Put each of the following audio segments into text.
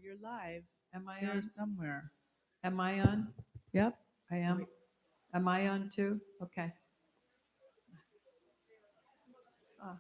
you're live. Am I Here on? somewhere. Am I on? Yep. I am. Am I on too? Okay. Ah.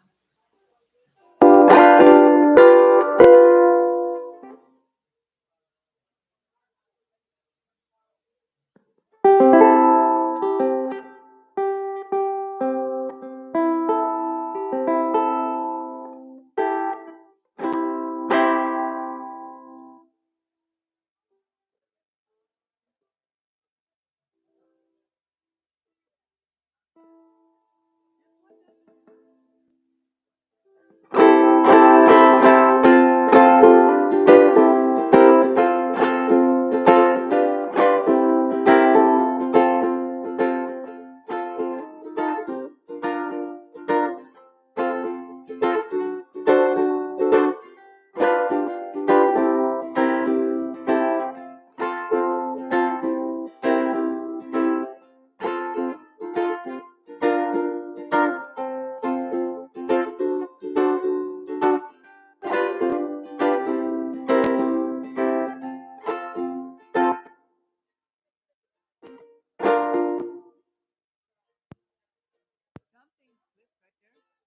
Something flipped right there.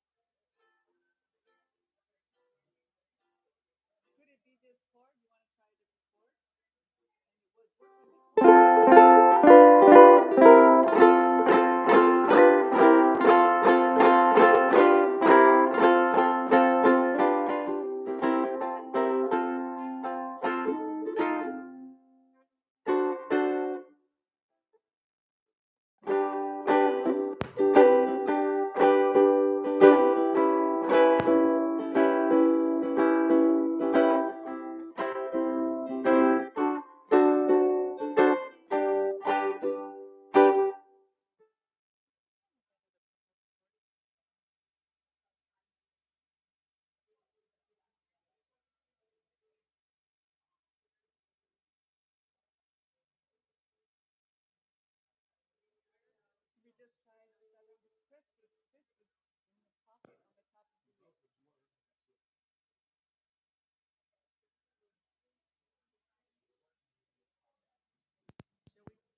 Could it be this chord? You want to try a different chord? And it was working before. We just tried this other press this in the pocket on the top of the wheel.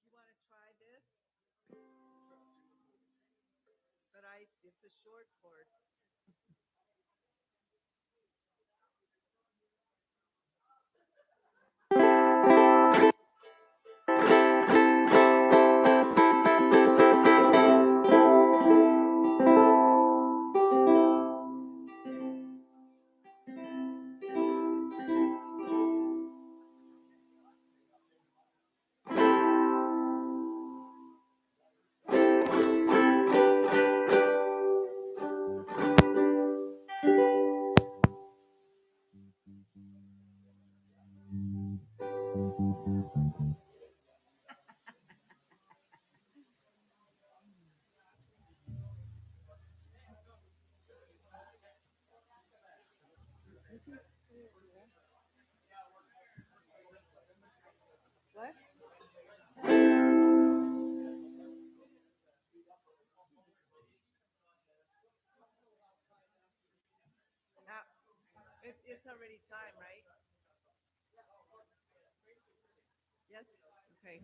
You want to try this? But it's a short chord. What? Now, it's already time, right? Yes? Okay.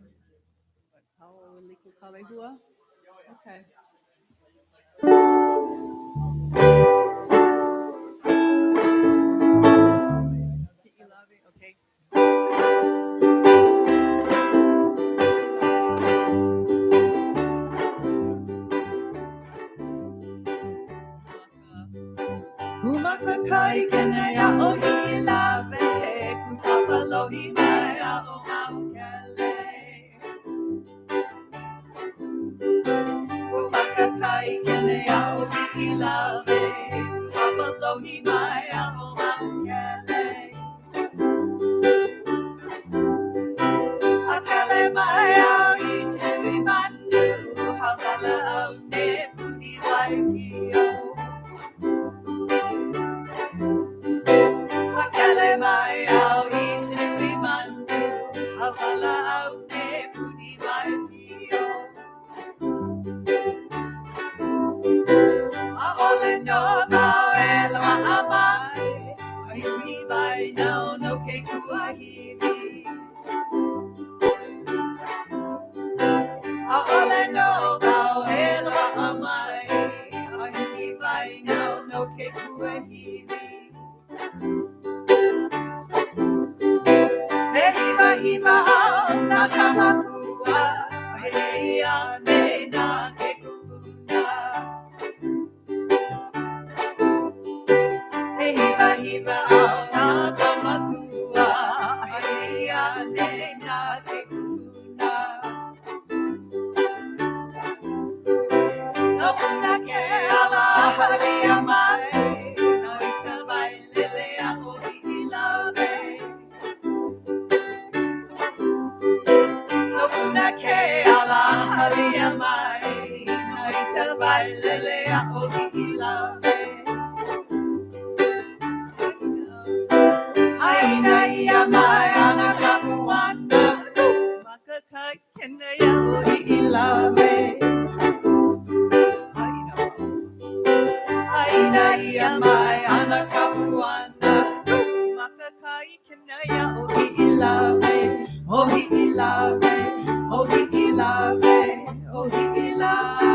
How liku kalehua? Okay. Ilave, okay. Kumakakai kenea o ilave, kukapalohi mai a o maukele. Kumakakai kenea o ilave, kukapalohi mai a o maukele. Akele mai au I tui mandu, haukala au ne puni waikio. kenaya o iilave. Aina ia mai ana kapuana. Makakai kenaya o iilave. O iilave. O iilave. O iilave.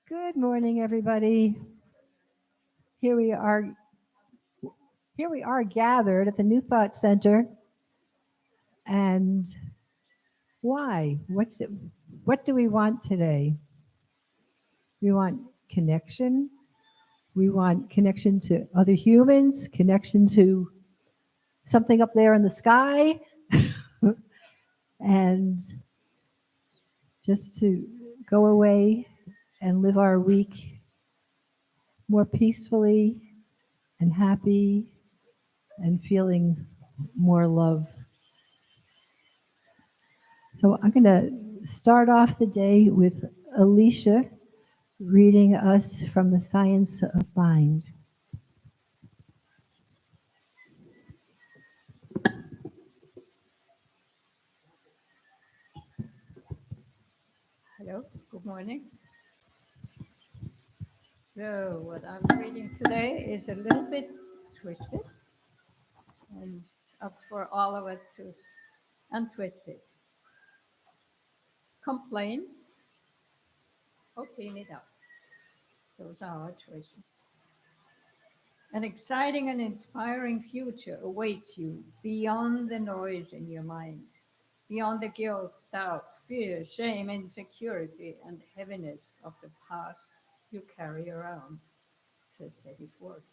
Good morning, everybody. Here we are. Here we are gathered at the New Thought Center. And why? What's it? What do we want today? We want connection. We want connection to other humans, connection to something up there in the sky, and just to go away and live our week more peacefully and happy and feeling more love. So I'm going to start off the day with Alicia reading us from the Science of Mind. Hello, good morning. So, what I'm reading today is a little bit twisted, and it's up for all of us to untwist it. Complain or clean it up. Those are our choices. An exciting and inspiring future awaits you beyond the noise in your mind, beyond the guilt, doubt, fear, shame, insecurity, and heaviness of the past you carry around to steady forth.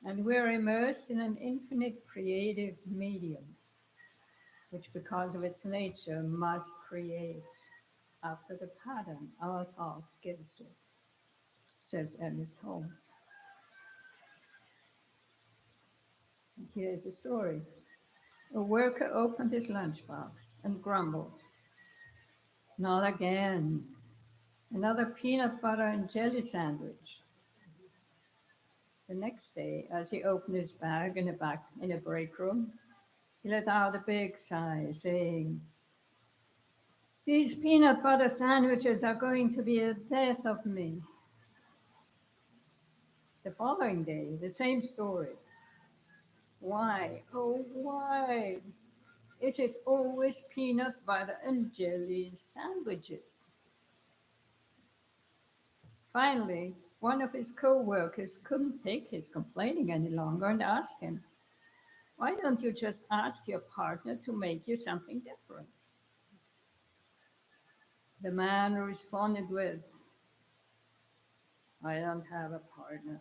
And we're immersed in an infinite creative medium, which, because of its nature, must create after the pattern our thought gives it, says Ernest Holmes. And here's a story. A worker opened his lunchbox and grumbled, "Not again. Another peanut butter and jelly sandwich." The next day, as he opened his bag in a break room, he let out a big sigh, saying, "These peanut butter sandwiches are going to be the death of me." The following day, the same story. "Why, oh why, is it always peanut butter and jelly sandwiches?" Finally, one of his co-workers couldn't take his complaining any longer and asked him, "Why don't you just ask your partner to make you something different?" The man responded with, I don't have a partner.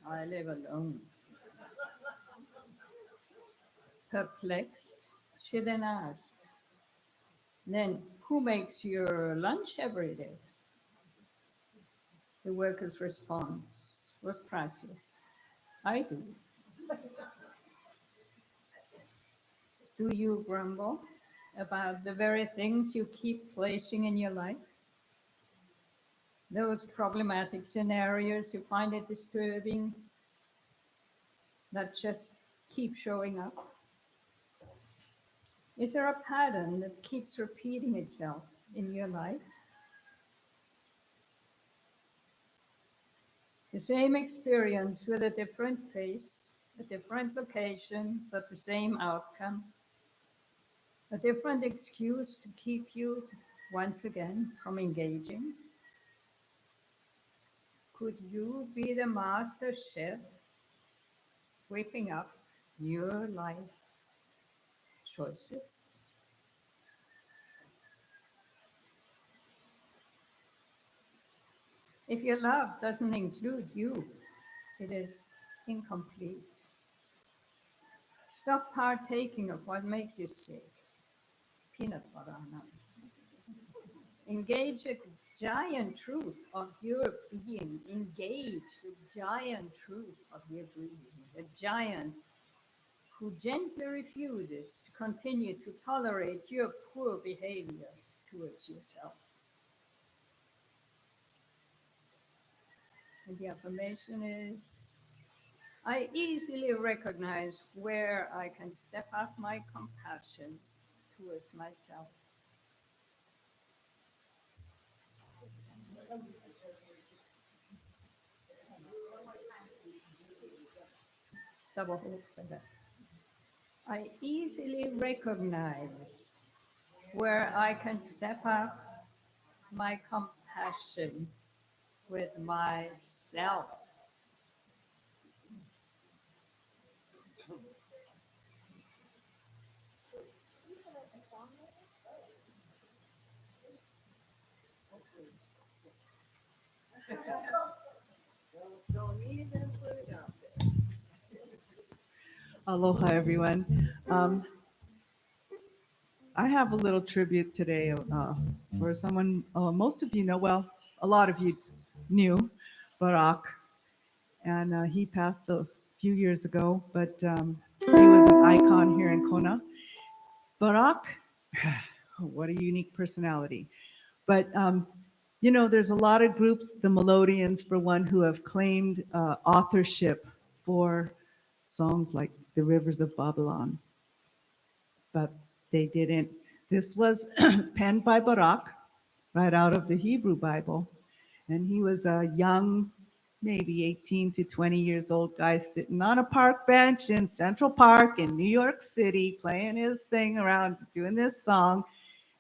I live alone. Perplexed, she then asked, then who makes your lunch every day? The worker's response was priceless. I do. Do you grumble about the very things you keep placing in your life? Those problematic scenarios you find it disturbing that just keep showing up? Is there a pattern that keeps repeating itself in your life? The same experience with a different face, a different location, but the same outcome. A different excuse to keep you once again from engaging. Could you be the master chef whipping up your life choices? If your love doesn't include you, it is incomplete. Stop partaking of what makes you sick. Peanut butter, nut. Engage a giant truth of your being. Engage the giant truth of your being. A giant who gently refuses to continue to tolerate your poor behavior towards yourself. And the affirmation is, I easily recognize where I can step up my compassion towards myself. Double hooks for that. I easily recognize where I can step up my compassion with myself. Aloha, everyone. I have a little tribute today for someone most of you know, well, a lot of you knew, Barack, and he passed a few years ago, but he was an icon here in Kona. Barack, what a unique personality. But, there's a lot of groups, the Melodians, for one, who have claimed authorship for songs like The Rivers of Babylon, but they didn't. This was penned by Barak, right out of the Hebrew Bible. And he was a young, maybe 18 to 20 years old guy sitting on a park bench in Central Park in New York City, playing his thing around, doing this song,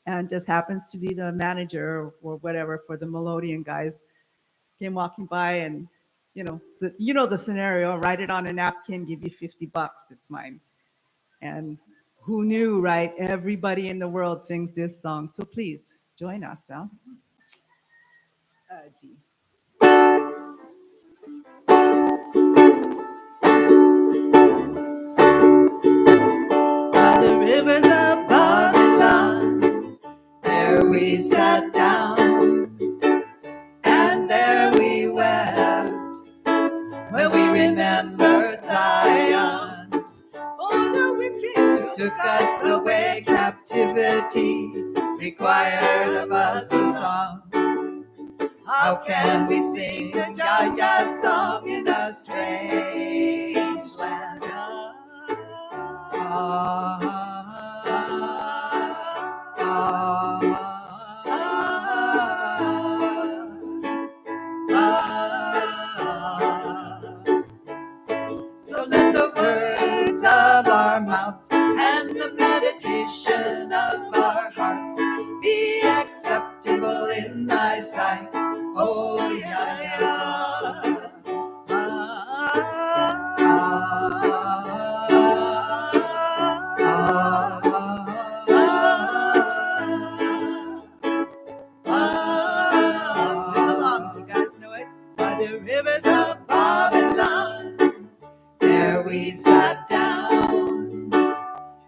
and just happens to be the manager or whatever for the Melodian guys. Came walking by and, the scenario, write it on a napkin, give you $50, it's mine. And who knew, right? Everybody in the world sings this song. So please join us, huh? D. By the rivers of Babylon, there we sat down, and there we wept, where we remembered Zion. Oh, the wicked took us away, captivity required of us a song. How can we sing a Yaya song in a strange land? So let the words of our mouths and the meditations of our hearts be acceptable in thy sight. Oh, yeah, yeah. Sing along, you guys know it. By the rivers of Babylon. There we sat down,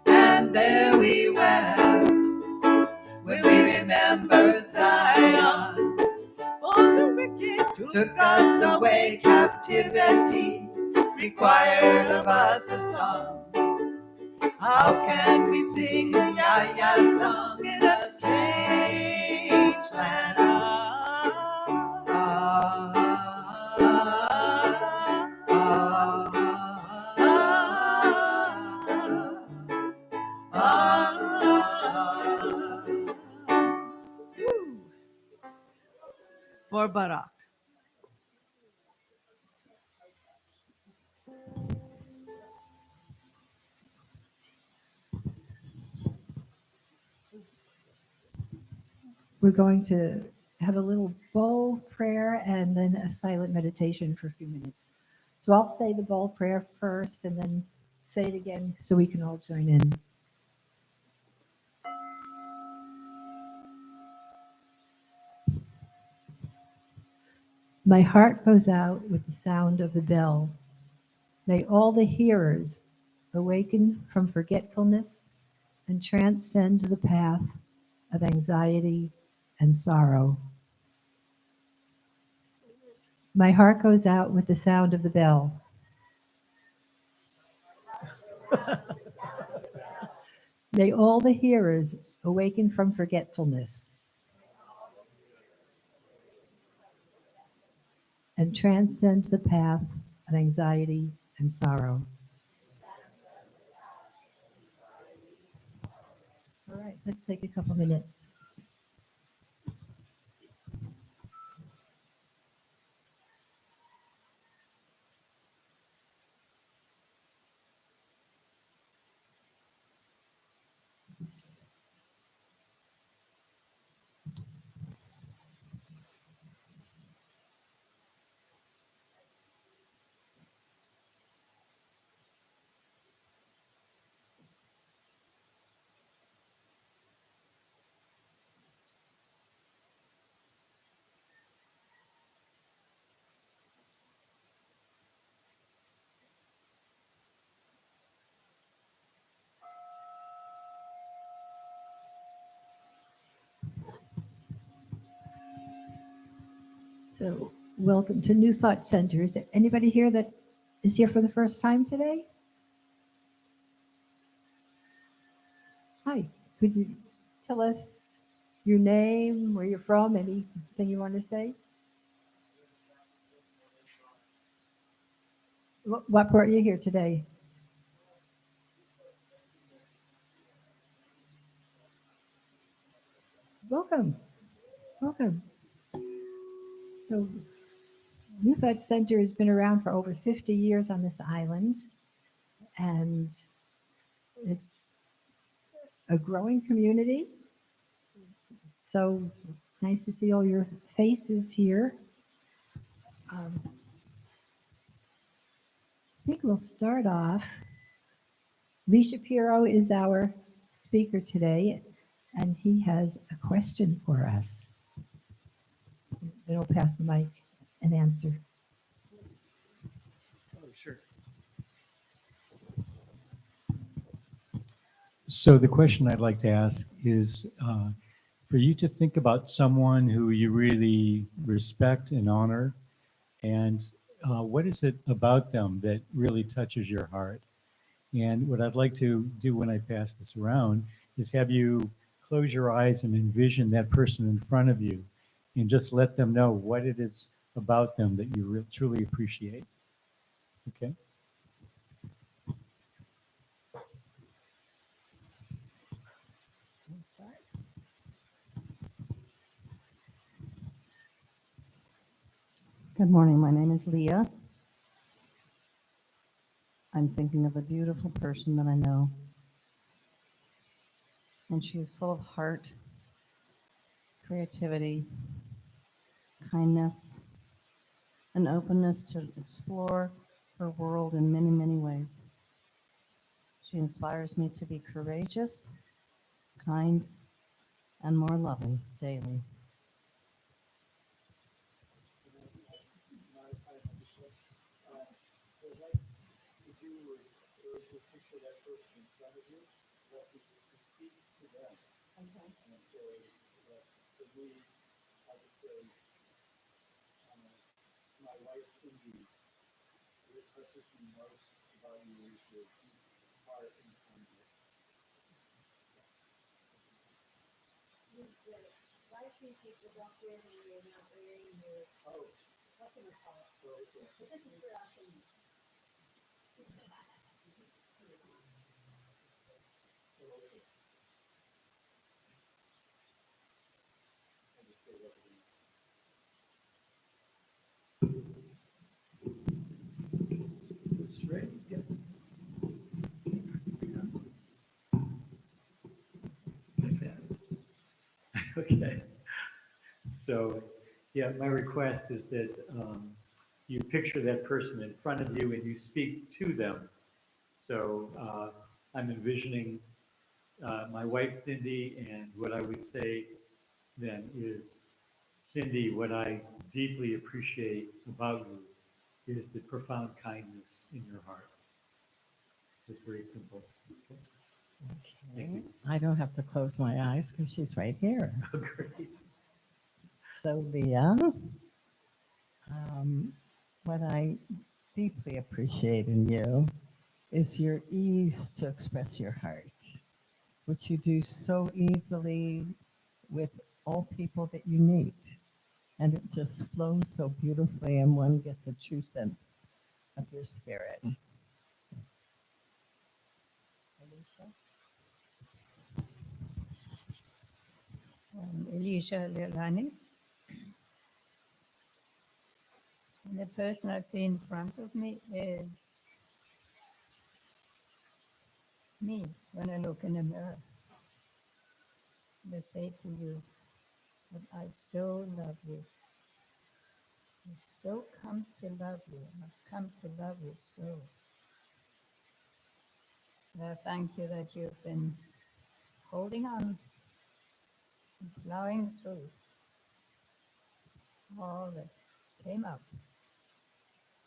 and there we wept, when we remembered Zion. For the wicked took us away, captivity required of us a song. How can we sing a Yah song in a strange land? For Barak. We're going to have a little bowl prayer and then a silent meditation for a few minutes. So I'll say the bowl prayer first and then say it again so we can all join in. My heart goes out with the sound of the bell. May all the hearers awaken from forgetfulness and transcend the path of anxiety and sorrow. My heart goes out with the sound of the bell. May all the hearers awaken from forgetfulness and transcend the path of anxiety and sorrow. All right, let's take a couple minutes. So, welcome to New Thought Center. Is there anybody here that is here for the first time today? Hi, could you tell us your name, where you're from, anything you want to say? What brought you here today? Welcome, welcome. So, New Thought Center has been around for over 50 years on this island, and it's a growing community. So it's nice to see all your faces here. I think we'll start off. Shapiro is our speaker today, and he has a question for us. Then we'll pass the mic and answer. Oh, sure. So the question I'd like to ask is for you to think about someone who you really respect and honor, and what is it about them that really touches your heart? And what I'd like to do when I pass this around is have you close your eyes and envision that person in front of you and just let them know what it is about them that you truly appreciate. Okay? We'll start. Good morning. My name is Leah. I'm thinking of a beautiful person that I know. And she is full of heart, creativity, kindness, and openness to explore her world in many, many ways. She inspires me to be courageous, kind, and more loving daily. Okay. So, yeah, my request is that you picture that person in front of you and you speak to them. So I'm envisioning my wife Cindy, and what I would say then is, Cindy, what I deeply appreciate about you is the profound kindness in your heart. Just very simple. Okay. Thank you. I don't have to close my eyes because she's right here. Oh, great. So, Leah, what I deeply appreciate in you is your ease to express your heart, which you do so easily with all people that you meet. And it just flows so beautifully, and one gets a true sense of your spirit. Alicia? Elisha Lilani. And the person I see in front of me is me when I look in the mirror. And I say to you that I so love you. I've so come to love you. I've come to love you so. And I thank you that you've been holding on and plowing through all that came up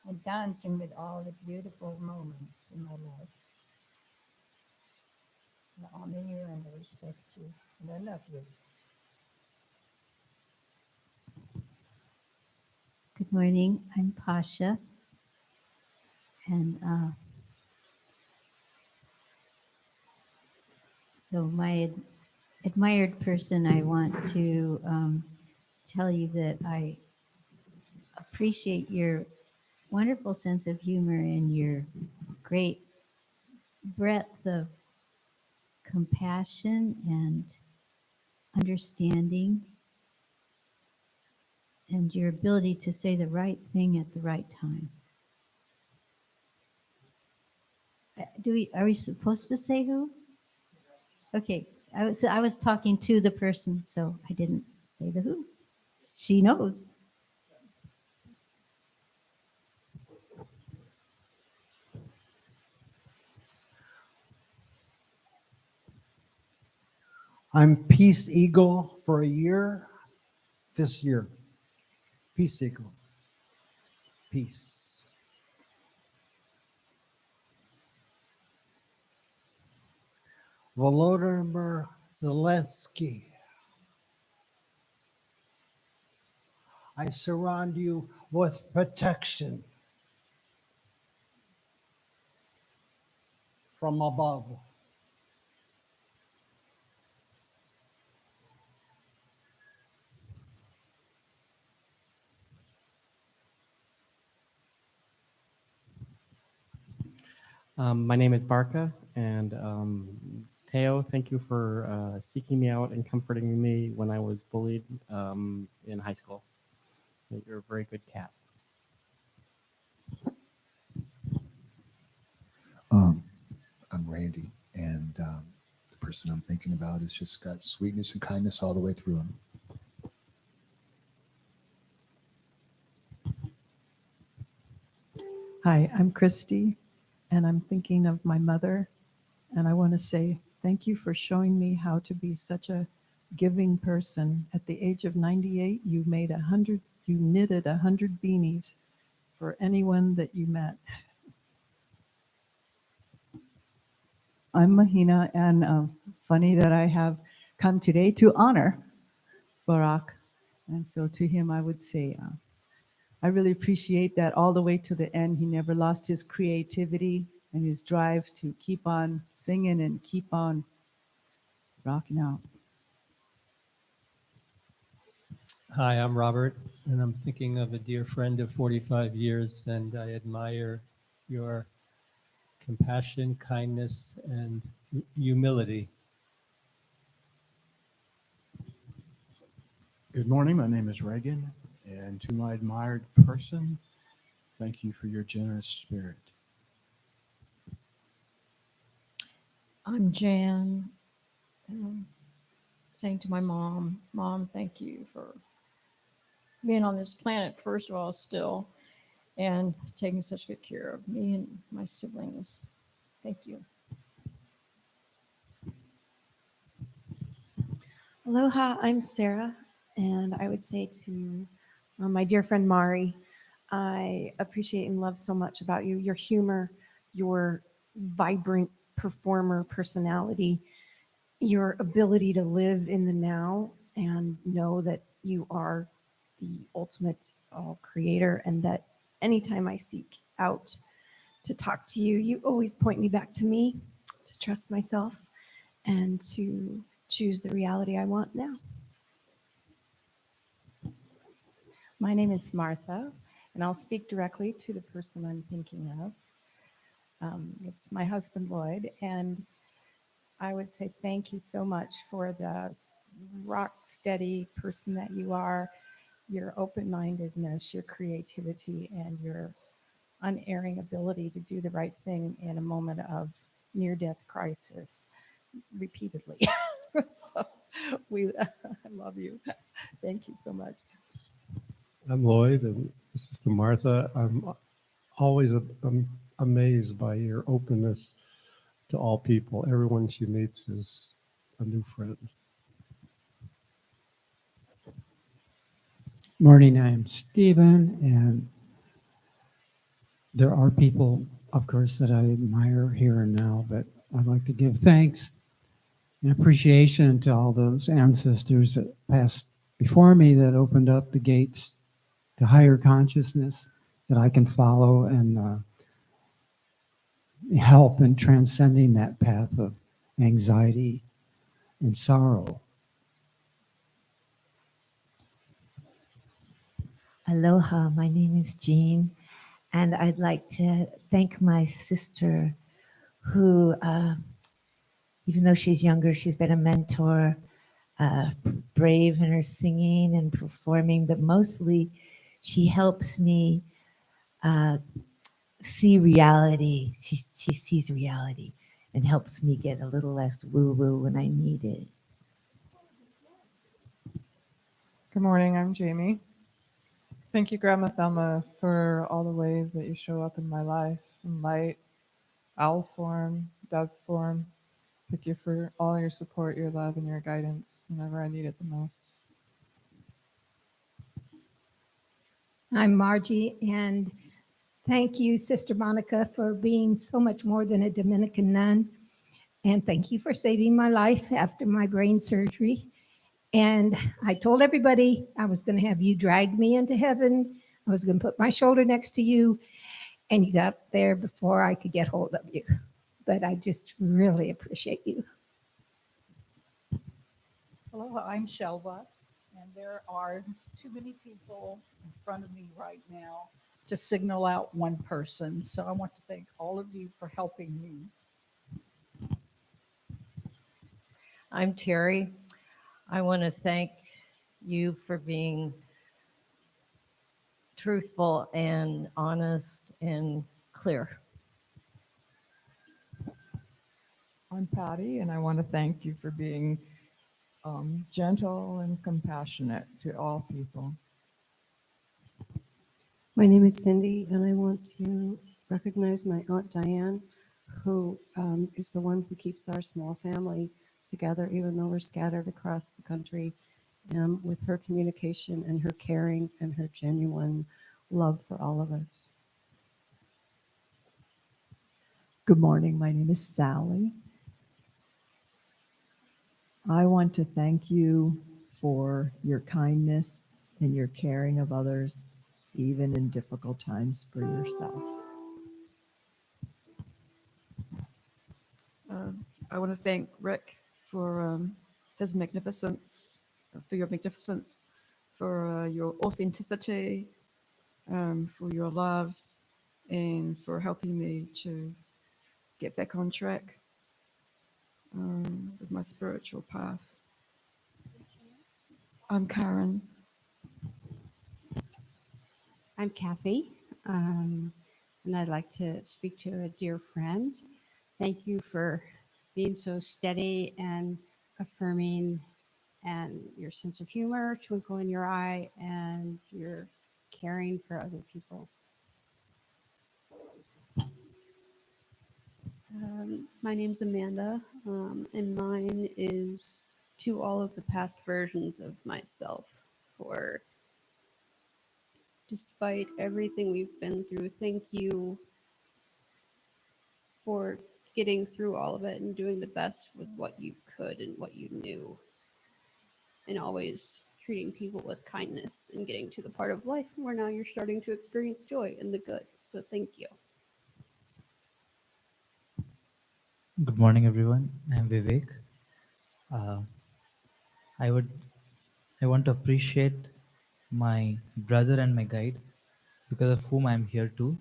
and dancing with all the beautiful moments in my life. I honor you and I respect you and I love you. Good morning. I'm Pasha, and so my admired person, I want to tell you that I appreciate your wonderful sense of humor and your great breadth of compassion and understanding, and your ability to say the right thing at the right time. Are we supposed to say who? Okay, I was talking to the person, so I didn't say the who. She knows. I'm Peace Eagle for a year this year. Peace Eagle. Peace. Volodymyr Zelensky. I surround you with protection from above. My name is Barca, and Teo, thank you for seeking me out and comforting me when I was bullied in high school. You're a very good cat. I'm Randy, and the person I'm thinking about has just got sweetness and kindness all the way through him. Hi, I'm Christy, and I'm thinking of my mother, and I want to say thank you for showing me how to be such a giving person. At the age of 98, you knitted 100 beanies for anyone that you met. I'm Mahina, and it's funny that I have come today to honor Barack. And so to him, I would say, I really appreciate that all the way to the end. He never lost his creativity and his drive to keep on singing and keep on rocking out. Hi, I'm Robert, and I'm thinking of a dear friend of 45 years, and I admire your compassion, kindness, and humility. Good morning. My name is Reagan, and to my admired person, thank you for your generous spirit. I'm Jan. Saying to my mom, Mom, thank you for being on this planet, first of all, still, and taking such good care of me and my siblings. Thank you. Aloha, I'm Sarah, and I would say to my dear friend Mari, I appreciate and love so much about you, your humor, your vibrant performer personality, your ability to live in the now and know that you are the ultimate creator, and that anytime I seek out to talk to you, you always point me back to me, to trust myself, and to choose the reality I want now. My name is Martha, and I'll speak directly to the person I'm thinking of. It's my husband, Lloyd, and I would say thank you so much for the rock steady person that you are, your open-mindedness, your creativity, and your unerring ability to do the right thing in a moment of near-death crisis repeatedly. So I love you. Thank you so much. I'm Lloyd, and this is to Martha. I'm always amazed by your openness to all people. Everyone she meets is a new friend. Morning, I'm Stephen, and there are people, of course, that I admire here and now, but I'd like to give thanks and appreciation to all those ancestors that passed before me that opened up the gates to higher consciousness that I can follow and help in transcending that path of anxiety and sorrow. Aloha, my name is Jean, and I'd like to thank my sister who, even though she's younger, she's been a mentor, brave in her singing and performing, but mostly she helps me see reality. She sees reality and helps me get a little less woo-woo when I need it. Good morning, I'm Jamie. Thank you, Grandma Thelma, for all the ways that you show up in my life, in light, owl form, dove form. Thank you for all your support, your love, and your guidance whenever I need it the most. I'm Margie, and thank you, Sister Monica, for being so much more than a Dominican nun. And thank you for saving my life after my brain surgery. And I told everybody I was going to have you drag me into heaven. I was going to put my shoulder next to you, and you got there before I could get hold of you. But I just really appreciate you. Hello, I'm Shelva, and there are too many people in front of me right now to signal out one person. So I want to thank all of you for helping me. I'm Terry. I want to thank you for being truthful and honest and clear. I'm Patty, and I want to thank you for being gentle and compassionate to all people. My name is Cindy, and I want to recognize my Aunt Diane, who is the one who keeps our small family together, even though we're scattered across the country, with her communication and her caring and her genuine love for all of us. Good morning. My name is Sally, I want to thank you for your kindness and your caring of others, even in difficult times for yourself. I want to thank Rick for his magnificence, for your magnificence, for your authenticity, for your love, and for helping me to get back on track with my spiritual path. I'm Karen. I'm Kathy, and I'd like to speak to a dear friend. Thank you for being so steady and affirming, and your sense of humor, twinkle in your eye, and your caring for other people. My name's Amanda, and mine is to all of the past versions of myself for despite everything we've been through, thank you for getting through all of it and doing the best with what you could and what you knew, and always treating people with kindness and getting to the part of life where now you're starting to experience joy and the good. So thank you. Good morning, everyone. I'm Vivek. Uh, I would, I want to appreciate my brother and my guide, because of whom I'm here too.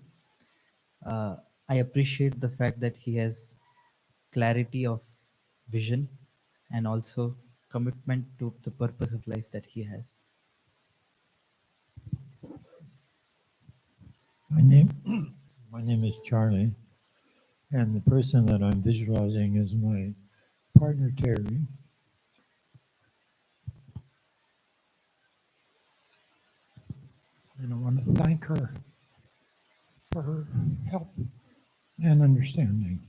I appreciate the fact that he has clarity of vision and also commitment to the purpose of life that he has. My name, my name is Charlie, and the person that I'm visualizing is my partner Terry. And I want to thank her for her help and understanding.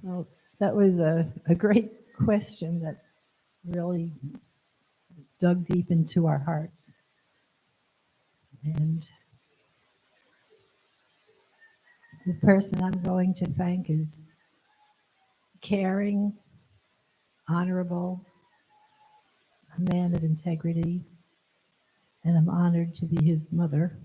Well, that was a great question that really dug deep into our hearts. And the person I'm going to thank is caring, honorable, a man of integrity, and I'm honored to be his mother.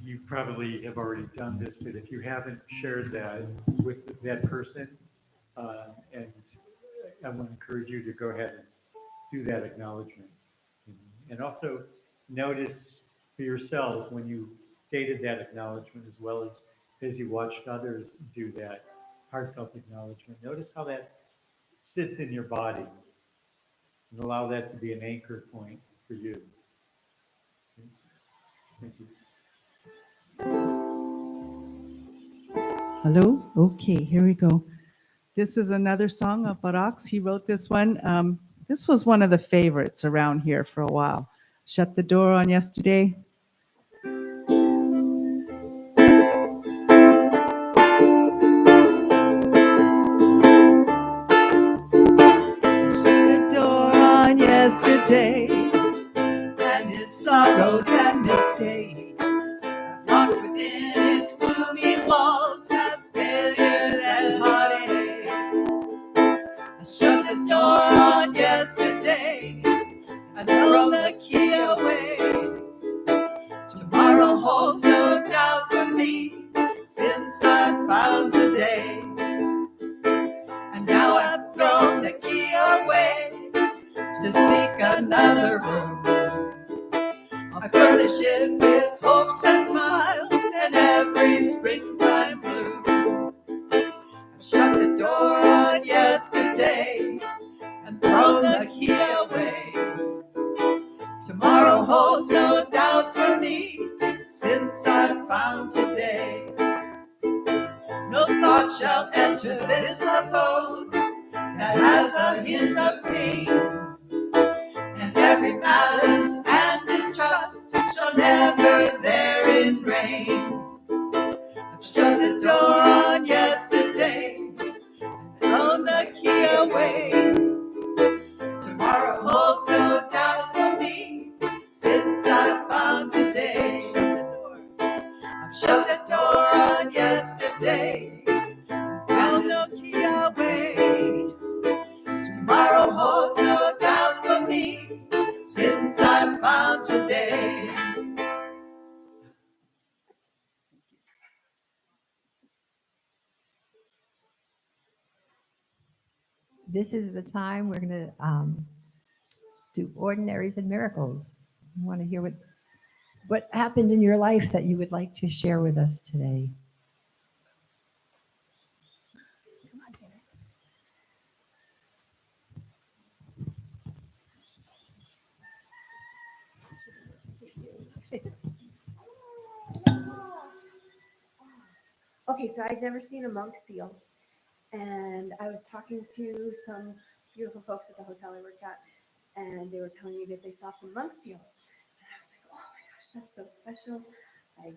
You probably have already done this, but if you haven't shared that with that person, and I want to encourage you to go ahead and do that acknowledgement. And also notice for yourselves when you stated that acknowledgement, as well as you watched others do that heartfelt acknowledgement, notice how that sits in your body, and allow that to be an anchor point for you. Thank you. Hello? Okay, here we go. This is another song of Barak's. He wrote this one. This was one of the favorites around here for a while. Shut the door on yesterday. Shut the door on yesterday and its sorrows and mistakes. Locked within its gloomy walls, past failures and heartaches. I shut the door on yesterday and thrown the key away. Tomorrow holds no doubt for me, since I found today. And now I've thrown the key away to seek another room. I furnish it with hopes and smiles and every springtime bloom. I've shut the door on yesterday and thrown the key away. Tomorrow holds no doubt for me, since I found today. No thought shall enter this abode that has a hint of pain, and every malice and distrust shall never therein this is the time we're going to do ordinaries and miracles. I want to hear what happened in your life that you would like to share with us today. Okay, so I'd never seen a monk seal, and I was talking to some beautiful folks at the hotel I worked at, and they were telling me that they saw some monk seals, and I was like, oh my gosh, that's so special. I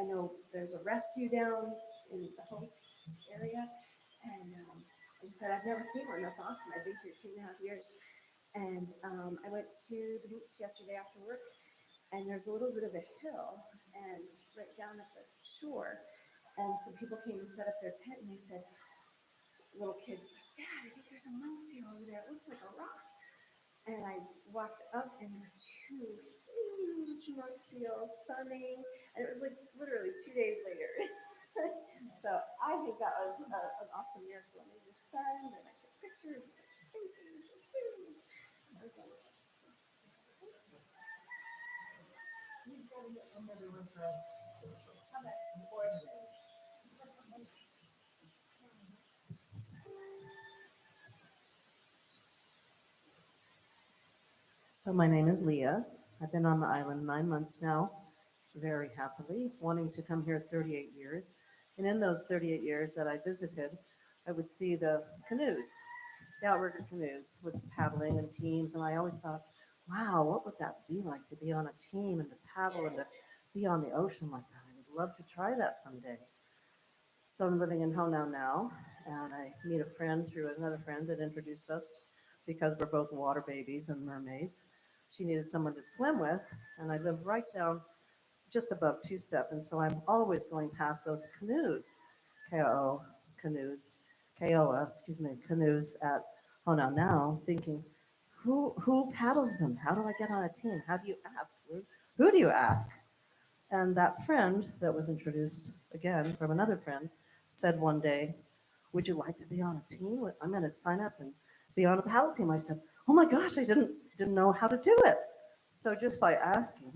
know there's a rescue down in the host area, and I just said I've never seen one. That's awesome. I've been here 2.5 years, and I went to the beach yesterday after work, and there's a little bit of a hill, and right down at the shore. And some people came and set up their tent, and they said, little kid was like, Dad, I think there's a monk seal over there. It looks like a rock. And I walked up, and there were two huge monk seals sunning, and it was like literally 2 days later. So I think that was an awesome miracle. And they just sunned, and I took pictures of their faces. That was wonderful. How about So my name is Leah. I've been on the island 9 months now, very happily, wanting to come here 38 years. And in those 38 years that I visited, I would see the canoes, the outrigger canoes with paddling and teams. And I always thought, wow, what would that be like to be on a team and to paddle and to be on the ocean like that? I would love to try that someday. So I'm living in Honau now, and I meet a friend through another friend that introduced us because we're both water babies and mermaids. She needed someone to swim with, and I live right down just above two-step, and so I'm always going past those canoes, K-O, canoes, K-O-A, excuse me, canoes at Honau now, thinking, who paddles them? How do I get on a team? How do you ask? Who do you ask? And that friend that was introduced again from another friend said one day, would you like to be on a team? I'm going to sign up and be on a paddle team. I said, oh my gosh, I didn't know how to do it. So just by asking,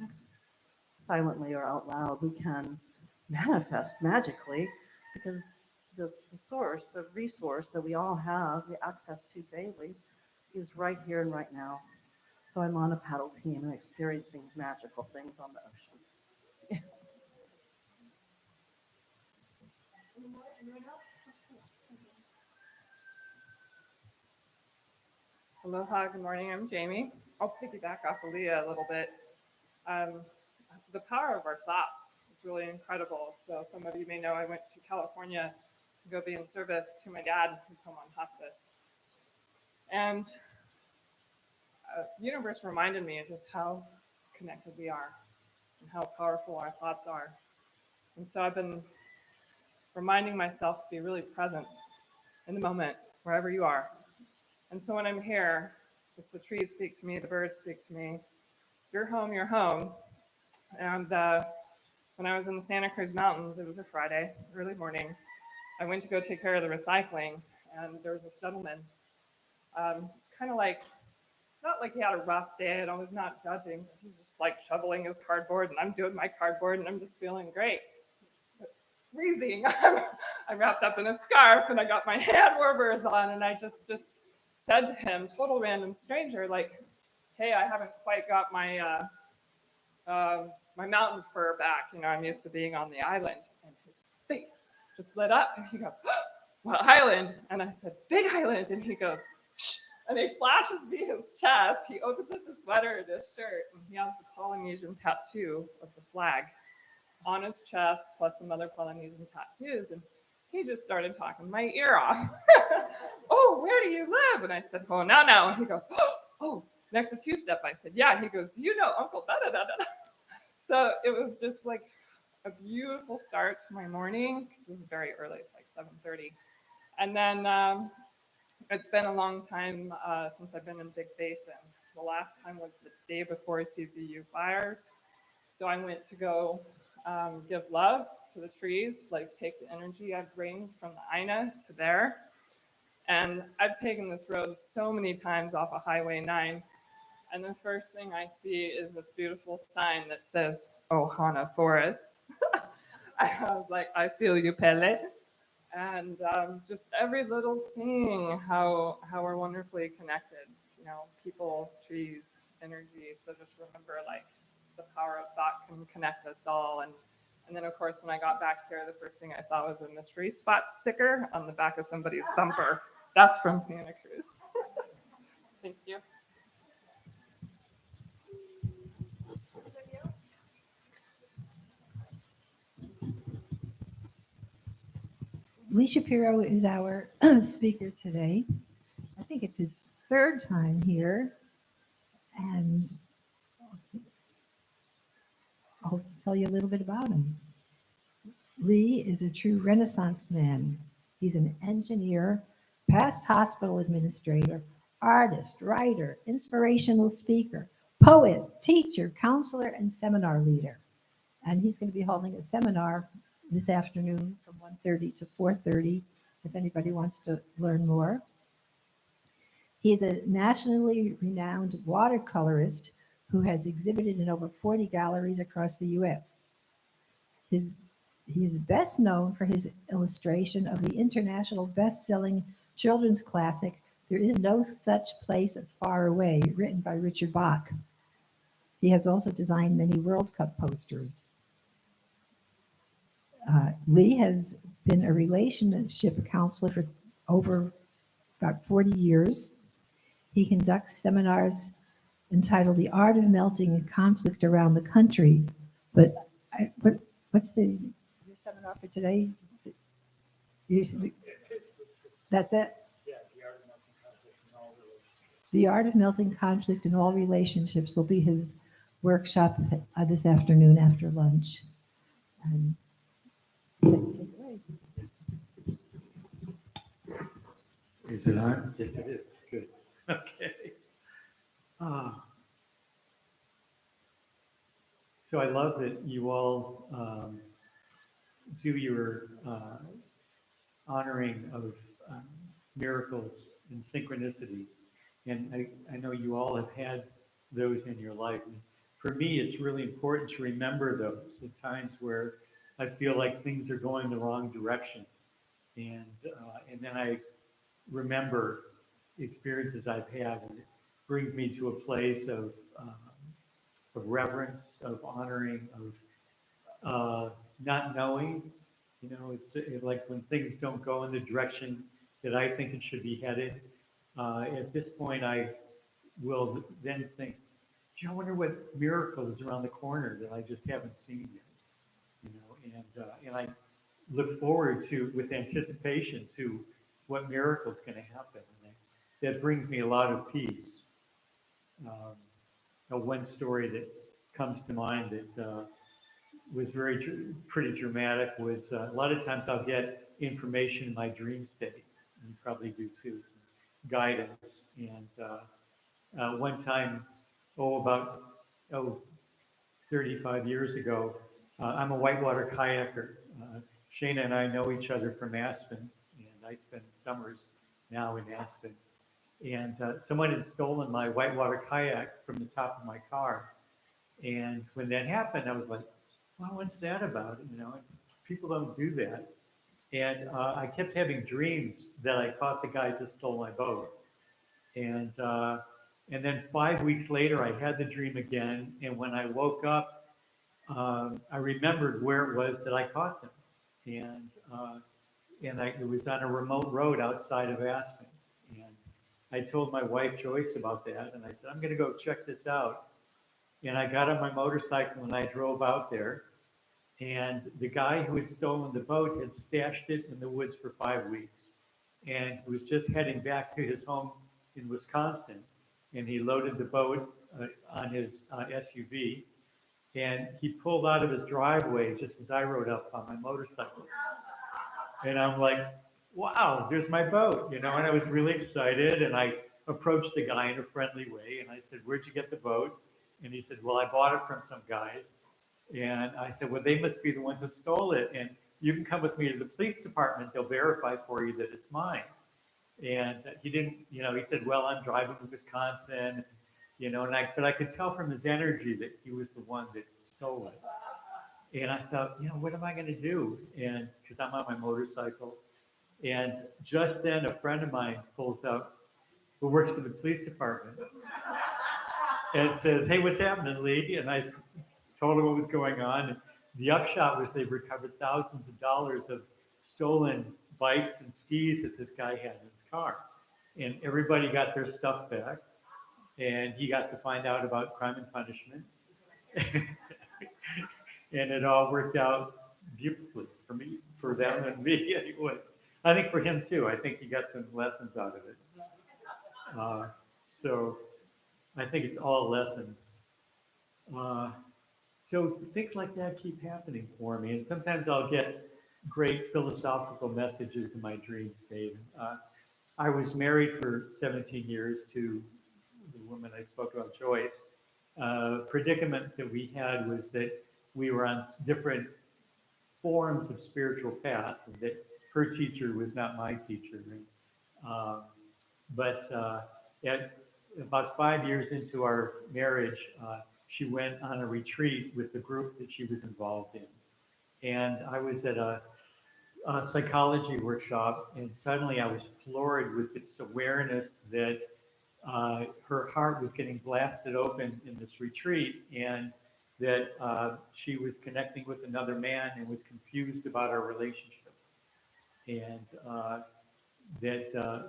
silently or out loud, we can manifest magically because the source, the resource that we all have, the access to daily, is right here and right now. So I'm on a paddle team and experiencing magical things on the ocean. Aloha, good morning. I'm Jamie. I'll piggyback off of Leah a little bit. The power of our thoughts is really incredible. So some of you may know I went to California to go be in service to my dad, who's home on hospice. And the universe reminded me of just how connected we are and how powerful our thoughts are. And so I've been reminding myself to be really present in the moment, wherever you are. And so when I'm here, just the trees speak to me, the birds speak to me. You're home, you're home. And when I was in the Santa Cruz Mountains, it was a Friday, early morning, I went to go take care of the recycling, and there was this gentleman. It's kind of like, not like he had a rough day, and I was not judging. He's just like shoveling his cardboard, and I'm doing my cardboard, and I'm just feeling great. Freezing. I'm wrapped up in a scarf, and I got my hand warmers on, and I just said to him, total random stranger, like, hey, I haven't quite got my my mountain fur back. You know, I'm used to being on the island. And his face just lit up, and he goes, what island? And I said, Big Island. And he goes, shh. And he flashes me his chest. He opens up his sweater and his shirt, and he has the Polynesian tattoo of the flag on his chest, plus some other Polynesian tattoos. And he just started talking my ear off. Oh, where do you live? And I said, oh, now. And he goes, oh, next to two-step. I said, yeah. He goes, do you know Uncle da-da-da-da? So it was just like a beautiful start to my morning, because it was very early. It's like 7:30. And then it's been a long time since I've been in Big Basin. The last time was the day before CZU fires. So I went to go give love to the trees, like take the energy I bring from the Aina to there. And I've taken this road so many times off of Highway 9. And the first thing I see is this beautiful sign that says Ohana Forest. I was like, I feel you, Pele. And just every little thing, how we're wonderfully connected. You know, people, trees, energy. So just remember, like, the power of thought can connect us all. And then, of course, when I got back here, the first thing I saw was a mystery spot sticker on the back of somebody's bumper. That's from Santa Cruz. Thank you. Lee Shapiro is our speaker today. I think it's his third time here. And I'll tell you a little bit about him. Lee is a true Renaissance man. He's an engineer, past hospital administrator, artist, writer, inspirational speaker, poet, teacher, counselor, and seminar leader. And he's going to be holding a seminar this afternoon from 1:30 to 4:30 if anybody wants to learn more. He's a nationally renowned watercolorist who has exhibited in over 40 galleries across the U.S. He is best known for his illustration of the international best-selling children's classic, There Is No Such Place as Far Away, written by Richard Bach. He has also designed many World Cup posters. Lee has been a relationship counselor for over about 40 years. He conducts seminars entitled The Art of Melting and Conflict Around the Country. But what's the seminar for today? That's it? The Art of Melting Conflict in All Relationships will be his workshop this afternoon after lunch. And take it away. Is it on? Yes, it is. Good. Okay. So I love that you all do your honoring of miracles and synchronicity. And I know you all have had those in your life. And for me, it's really important to remember those at times where I feel like things are going the wrong direction. And then I remember experiences I've had, and it brings me to a place of reverence, of honoring, of not knowing. You know, it's like when things don't go in the direction that I think it should be headed. At this point, I will then think, gee, I wonder what miracle is around the corner that I just haven't seen yet. You know, and I look forward to, with anticipation, to what miracle is going to happen. And that brings me a lot of peace. One story that comes to mind that was pretty dramatic was a lot of times I'll get information in my dream state, and you probably do too, some guidance. And one time, about 35 years ago, I'm a whitewater kayaker. Shana and I know each other from Aspen, and I spend summers now in Aspen. And someone had stolen my whitewater kayak from the top of my car. And when that happened, I was like, well, what's that about? You know, people don't do that. And I kept having dreams that I caught the guys that stole my boat. And then 5 weeks later, I had the dream again. And when I woke up, I remembered where it was that I caught them. And it was on a remote road outside of Aspen. And I told my wife Joyce about that, and I said, I'm going to go check this out. And I got on my motorcycle and I drove out there. And the guy who had stolen the boat had stashed it in the woods for 5 weeks, and was just heading back to his home in Wisconsin. And he loaded the boat on his SUV, and he pulled out of his driveway just as I rode up on my motorcycle. And I'm like, wow, there's my boat, you know, and I was really excited. And I approached the guy in a friendly way, and I said, where'd you get the boat? And he said, well, I bought it from some guys. And I said, well, they must be the ones that stole it. And you can come with me to the police department. They'll verify for you that it's mine. And he didn't, he said, well, I'm driving to Wisconsin, but I could tell from his energy that he was the one that stole it. And I thought, what am I going to do? And because I'm on my motorcycle. And just then a friend of mine pulls up who works for the police department and says, hey, what's happening, Lee? And I told him what was going on. And the upshot was they recovered thousands of dollars of stolen bikes and skis that this guy had in his car. And everybody got their stuff back. And he got to find out about crime and punishment. And it all worked out beautifully for me, for them and me anyway. I think for him too. I think he got some lessons out of it. So I think it's all lessons. So things like that keep happening for me. And sometimes I'll get great philosophical messages in my dream state. I was married for 17 years to the woman I spoke about, Joyce. Predicament that we had was that we were on different forms of spiritual paths, and that her teacher was not my teacher. But at about 5 years into our marriage, she went on a retreat with the group that she was involved in. And I was at a psychology workshop, and suddenly I was floored with this awareness that her heart was getting blasted open in this retreat, and that she was connecting with another man and was confused about our relationship. And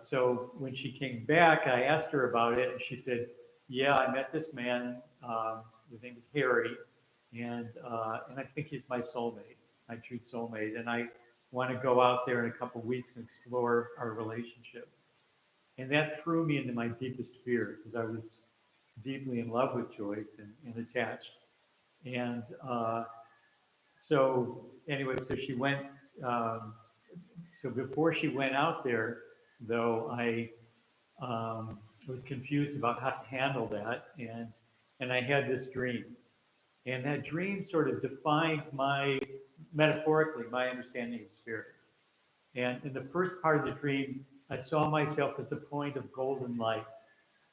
so when she came back, I asked her about it, and she said, yeah, I met this man, his name is Harry, and I think he's my soulmate, my true soulmate, and I want to go out there in a couple of weeks and explore our relationship. And that threw me into my deepest fear, because I was deeply in love with Joyce and attached. And so anyway, so she went, so before she went out there, though, I was confused about how to handle that, and I had this dream. And that dream sort of defined metaphorically, my understanding of spirit. And in the first part of the dream, I saw myself as a point of golden light.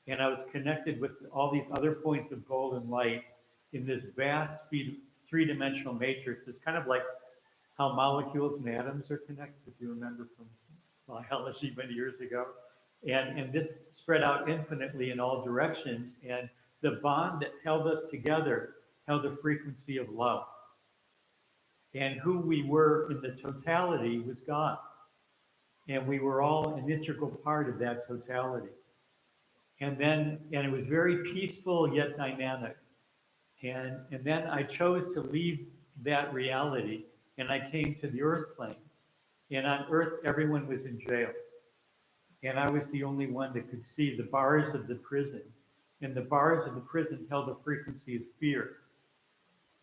And I was connected with all these other points of golden light in this vast three-dimensional matrix. It's kind of like how molecules and atoms are connected, if you remember from biology many years ago. And this spread out infinitely in all directions. And the bond that held us together held a frequency of love. And who we were in the totality was God. And we were all an integral part of that totality. And it was very peaceful yet dynamic. And then I chose to leave that reality, and I came to the earth plane. And on earth, everyone was in jail. And I was the only one that could see the bars of the prison. And the bars of the prison held a frequency of fear.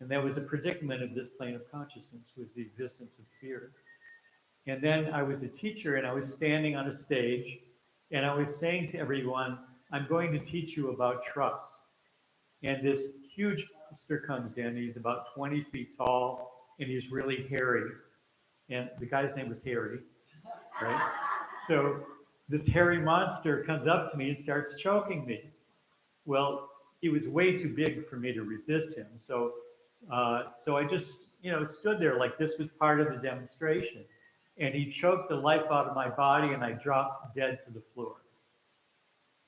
And that was a predicament of this plane of consciousness, was the existence of fear. And then I was a teacher, and I was standing on a stage, and I was saying to everyone, I'm going to teach you about trust. And this huge monster comes in. He's about 20 feet tall, and he's really hairy. And the guy's name was Harry, right? So this hairy monster comes up to me and starts choking me. Well, he was way too big for me to resist him. So I just, stood there like this was part of the demonstration. And he choked the life out of my body, and I dropped dead to the floor.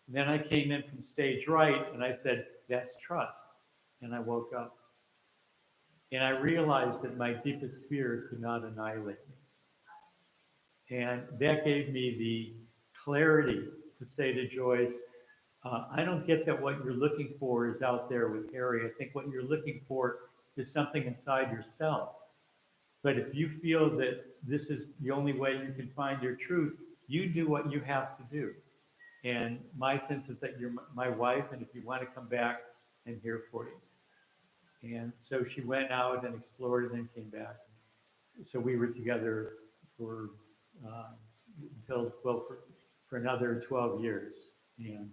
And then I came in from stage right, and I said, that's trust. And I woke up. And I realized that my deepest fear could not annihilate me. And that gave me the clarity to say to Joyce, I don't get that what you're looking for is out there with Harry. I think what you're looking for is something inside yourself. But if you feel that this is the only way you can find your truth, you do what you have to do. And my sense is that you're my wife, and if you want to come back, I'm here for you. And so she went out and explored and then came back. So we were together for for another 12 years. And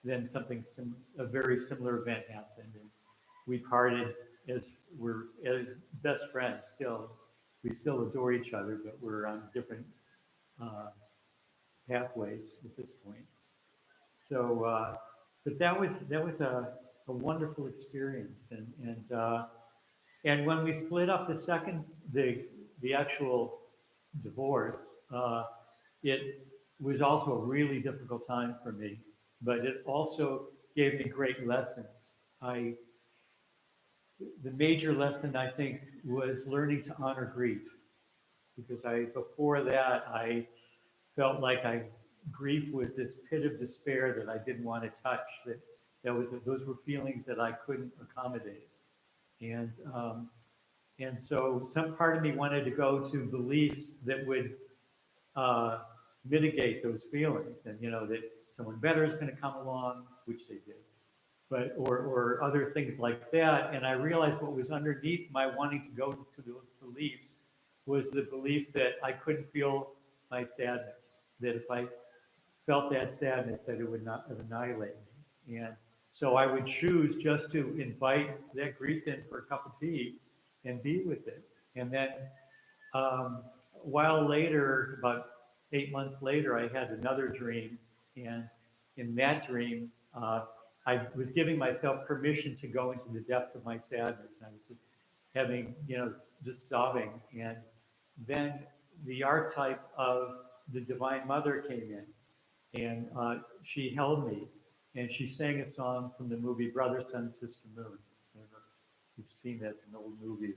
then a very similar event happened. And we parted as best friends still. We still adore each other, but we're on different pathways at this point. So, but that was a wonderful experience, and when we split up the actual divorce, it was also a really difficult time for me, but it also gave me great lessons. I The major lesson I think was learning to honor grief, because before that I felt like grief was this pit of despair that I didn't want to touch. Those were feelings that I couldn't accommodate, and so some part of me wanted to go to beliefs that would mitigate those feelings, and that someone better is going to come along, which they did, but or other things like that. And I realized what was underneath my wanting to go to those beliefs was the belief that I couldn't feel my sadness, that if I felt that sadness, that it would not annihilate me. And so I would choose just to invite that grief in for a cup of tea and be with it. And then a while later, about 8 months later, I had another dream. And in that dream, I was giving myself permission to go into the depth of my sadness. And I was just having, just sobbing. And then the archetype of the Divine Mother came in, and she held me, and she sang a song from the movie Brother, Sun, Sister, Moon. I don't know if you've seen that, it's an old movie.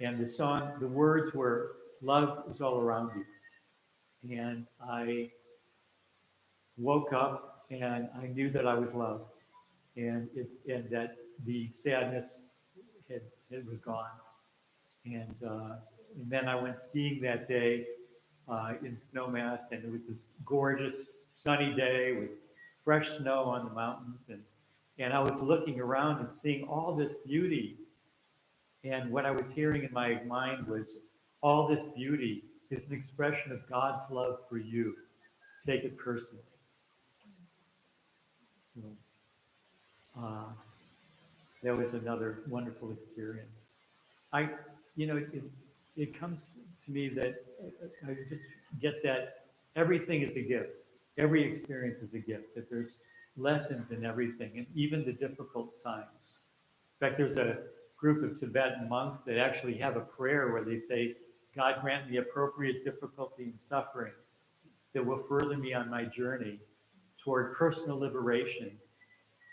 And the song, the words were, "Love is all around you." And I woke up and I knew that I was loved, and that the sadness it was gone. And then I went skiing that day in Snowmass, and it was this gorgeous sunny day with fresh snow on the mountains, and I was looking around and seeing all this beauty. And what I was hearing in my mind was, all this beauty is an expression of God's love for you. Take it personally. So, that was another wonderful experience. I, it comes to me that I just get that everything is a gift. Every experience is a gift, that there's lessons in everything, and even the difficult times. In fact, there's a group of Tibetan monks that actually have a prayer where they say, "God grant me appropriate difficulty and suffering that will further me on my journey toward personal liberation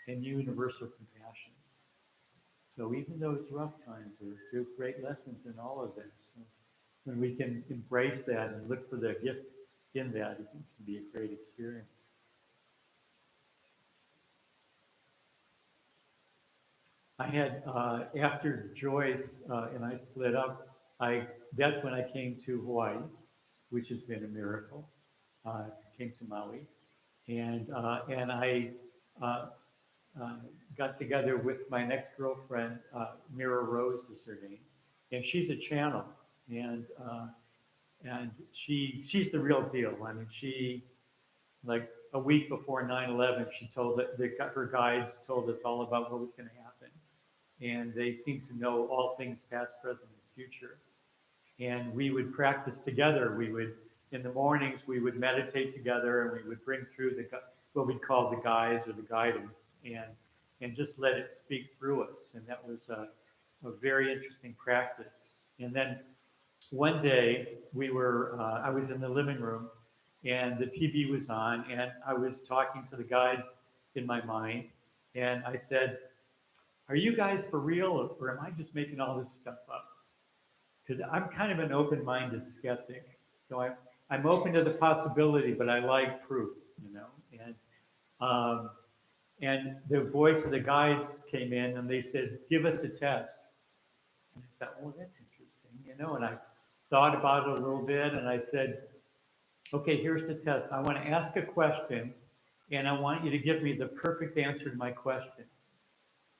and universal compassion." So even those rough times, there's great lessons in all of this. So when we can embrace that and look for the gift in that, it can be a great experience. I had, after Joyce and I split up, that's when I came to Hawaii, which has been a miracle. Came to Maui, and I got together with my next girlfriend, Mira Rose is her name, and she's a channel, and she's the real deal. I mean, she, like a week before 9/11, she told her guides told us all about what was going to happen, and they seemed to know all things past, present, and future. And we would practice together. We would, in the mornings, we would meditate together, and we would bring through what we call the guides or the guidance, and just let it speak through us. And that was a very interesting practice. And then one day I was in the living room, and the TV was on, and I was talking to the guides in my mind, and I said, "Are you guys for real, or am I just making all this stuff up?" Because I'm kind of an open-minded skeptic, so I'm open to the possibility, but I like proof, And the voice of the guides came in, and they said, "Give us a test." And I thought, "Oh, that's interesting, And I thought about it a little bit, and I said, "Okay, here's the test. I want to ask a question, and I want you to give me the perfect answer to my question.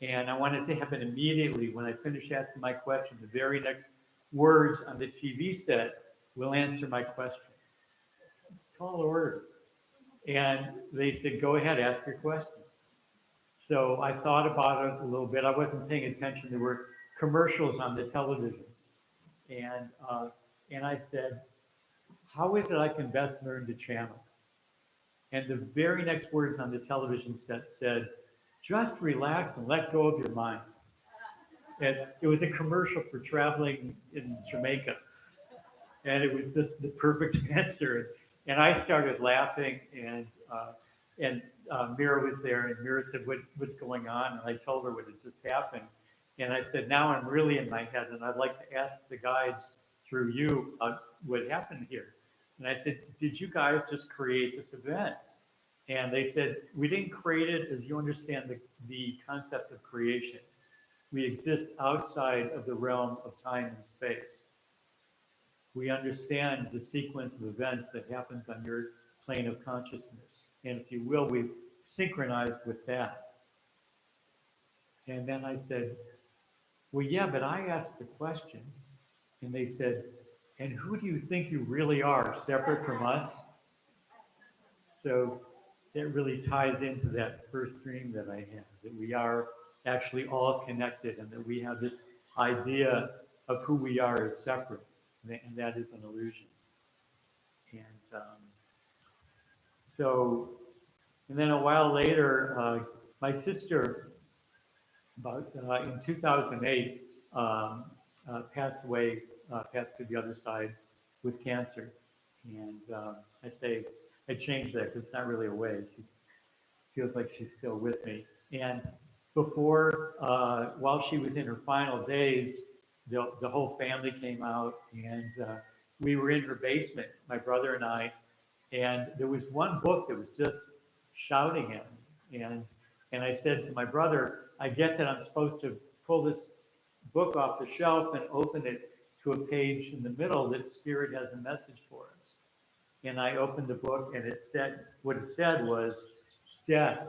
And I want it to happen immediately when I finish asking my question. The very next words on the TV set will answer my question." Tall order. And they said, "Go ahead, ask your question." So I thought about it a little bit. I wasn't paying attention. There were commercials on the television. And I said, "How is it I can best learn to channel?" And the very next words on the television set said, just relax and let go of your mind. And it was a commercial for traveling in Jamaica. And it was just the perfect answer. And I started laughing, and Mira was there, and Mira said, what's going on? And I told her what had just happened. And I said, now I'm really in my head, and I'd like to ask the guides through you what happened here. And I said, did you guys just create this event? And they said, we didn't create it as you understand the concept of creation. We exist outside of the realm of time and space. We understand the sequence of events that happens on your plane of consciousness. And if you will, we've synchronized with that. And then I said, well, yeah, but I asked the question. And they said, and who do you think you really are, separate from us? So that really ties into that first dream that I had, that we are actually all connected and that we have this idea of who we are as separate, and that is an illusion. And and then a while later, my sister, about in 2008, passed away, passed to the other side with cancer. And I changed that because it's not really a way. She feels like she's still with me. And before, while she was in her final days, the whole family came out, and we were in her basement, my brother and I, and there was one book that was just shouting at me. And I said to my brother, I get that I'm supposed to pull this book off the shelf and open it to a page in the middle that Spirit has a message for us. And I opened the book, and it said, what it said was, death.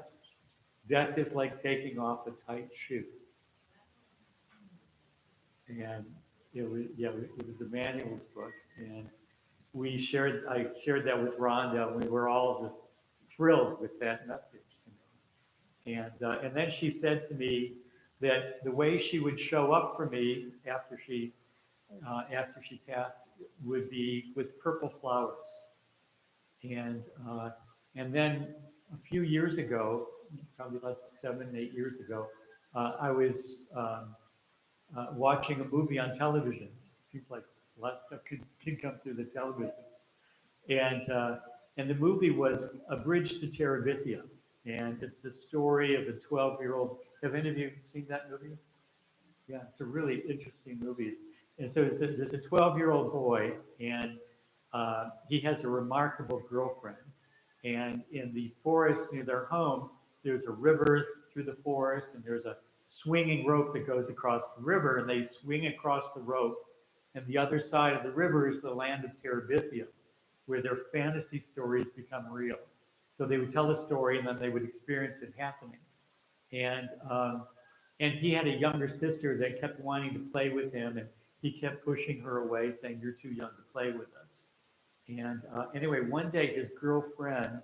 Death is like taking off a tight shoe. And it was a manuals book. And I shared that with Rhonda, and we were all just thrilled with that message. And then she said to me that the way she would show up for me after she passed would be with purple flowers. And then a few years ago, probably about 7, 8 years ago, I was watching a movie on television. Seems like a lot of stuff could come through the television. And the movie was A Bridge to Terabithia. And it's the story of a 12-year-old. Have any of you seen that movie? Yeah, it's a really interesting movie. And so there's a 12-year-old boy, and he has a remarkable girlfriend. And in the forest near their home, there's a river through the forest, and there's a swinging rope that goes across the river, and they swing across the rope. And the other side of the river is the land of Terabithia, where their fantasy stories become real. So they would tell a story, and then they would experience it happening. And he had a younger sister that kept wanting to play with him, and he kept pushing her away, saying, "You're too young to play with us." And anyway, one day his girlfriend,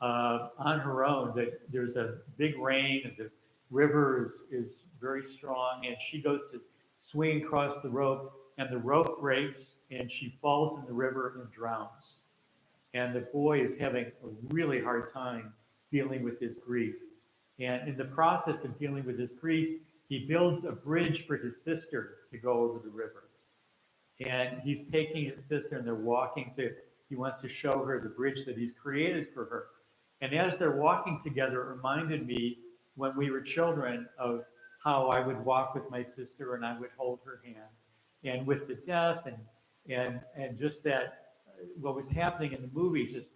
on her own, there's a big rain, and the river is very strong, and she goes to swing across the rope, and the rope breaks, and she falls in the river and drowns. And the boy is having a really hard time dealing with his grief. And in the process of dealing with his grief, he builds a bridge for his sister to go over the river. And he's taking his sister, and they're walking he wants to show her the bridge that he's created for her. And as they're walking together, it reminded me when we were children of how I would walk with my sister and I would hold her hand. And with the death and just that, what was happening in the movie just,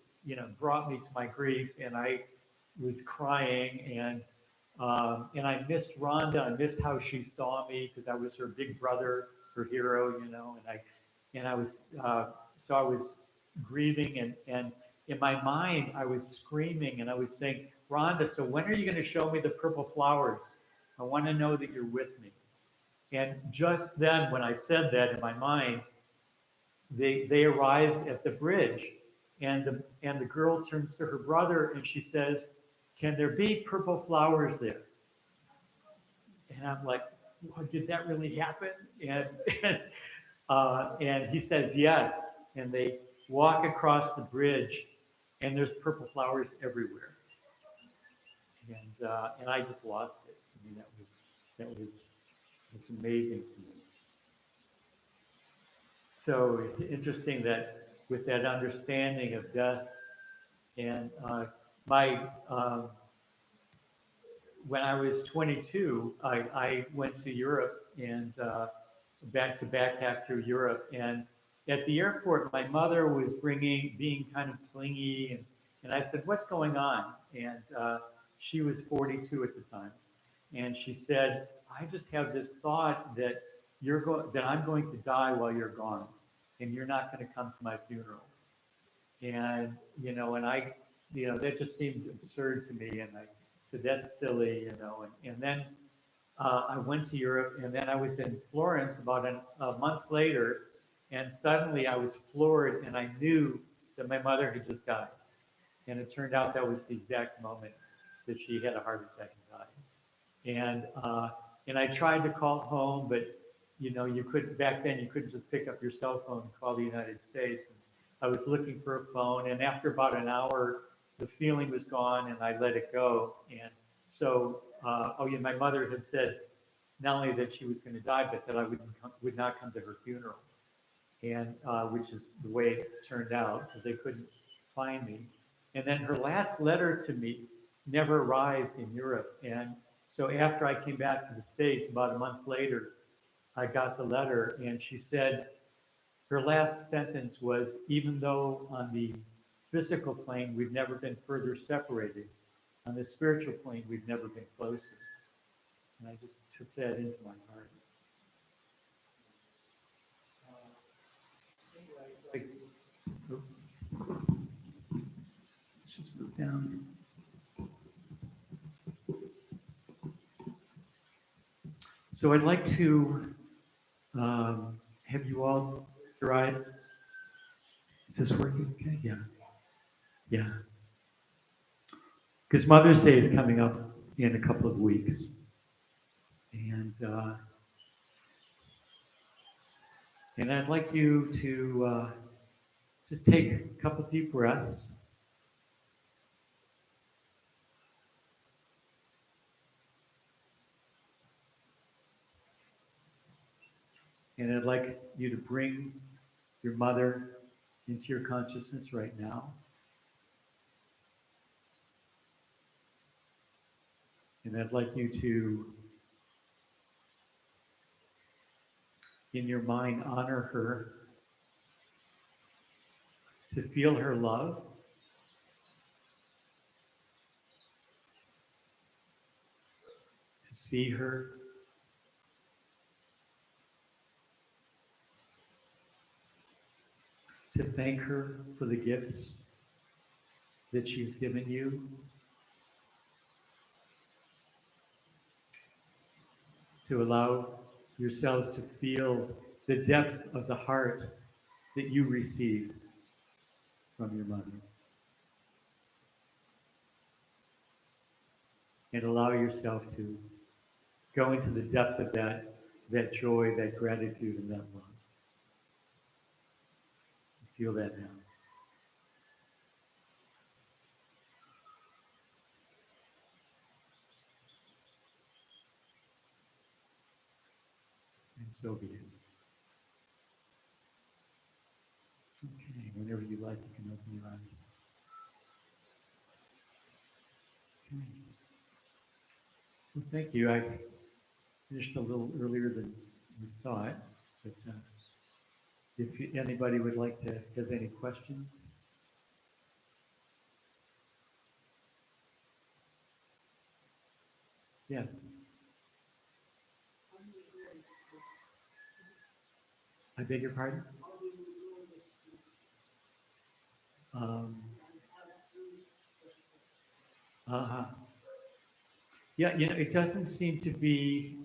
brought me to my grief, and I was crying, and I missed Rhonda. I missed how she saw me because I was her big brother, her hero, and I was so I was grieving, and in my mind I was screaming, and I was saying, Rhonda, so when are you going to show me the purple flowers? I want to know that you're with me. And just then, when I said that in my mind, they arrived at the bridge, and the girl turns to her brother and she says, "Can there be purple flowers there?" And I'm like, well, did that really happen? And he says yes. And they walk across the bridge, and there's purple flowers everywhere. And I just lost it. I mean, it's amazing to me. So it's interesting that with that understanding of death, and my when I was 22, I went to Europe and back to backpack through Europe. And at the airport, my mother was being kind of clingy, and I said, "What's going on?" And she was 42 at the time, and she said, "I just have this thought that that I'm going to die while you're gone, and you're not going to come to my funeral." And that just seemed absurd to me, and I said, "That's silly," And then I went to Europe, and then I was in Florence about a month later, and suddenly I was floored, and I knew that my mother had just died. And it turned out that was the exact moment that she had a heart attack and died. And I tried to call home, but you couldn't back then. You couldn't just pick up your cell phone and call the United States. And I was looking for a phone, and after about an hour, the feeling was gone, and I let it go. And so, my mother had said not only that she was going to die, but that I would not come to her funeral, and which is the way it turned out, because they couldn't find me. And then her last letter to me never arrived in Europe. And so after I came back to the States, about a month later, I got the letter, and she said, her last sentence was, "Even though on the physical plane we've never been further separated, on the spiritual plane we've never been closer." And I just took that into my heart. Let's just move down. So I'd like to have you all try. Is this working? Okay, yeah. Yeah. Because Mother's Day is coming up in a couple of weeks. And I'd like you to just take a couple deep breaths. And I'd like you to bring your mother into your consciousness right now. And I'd like you to, in your mind, honor her, to feel her love, to see her, to thank her for the gifts that she's given you, to allow yourselves to feel the depth of the heart that you received from your mother. And allow yourself to go into the depth of that joy, that gratitude, and that love. Feel that now. And so be it. Okay, whenever you like, you can open your eyes. Okay. Well, thank you. I finished a little earlier than we thought, but if anybody would like to have any questions. Yes. I beg your pardon? Uh-huh. Yeah, it doesn't seem to be,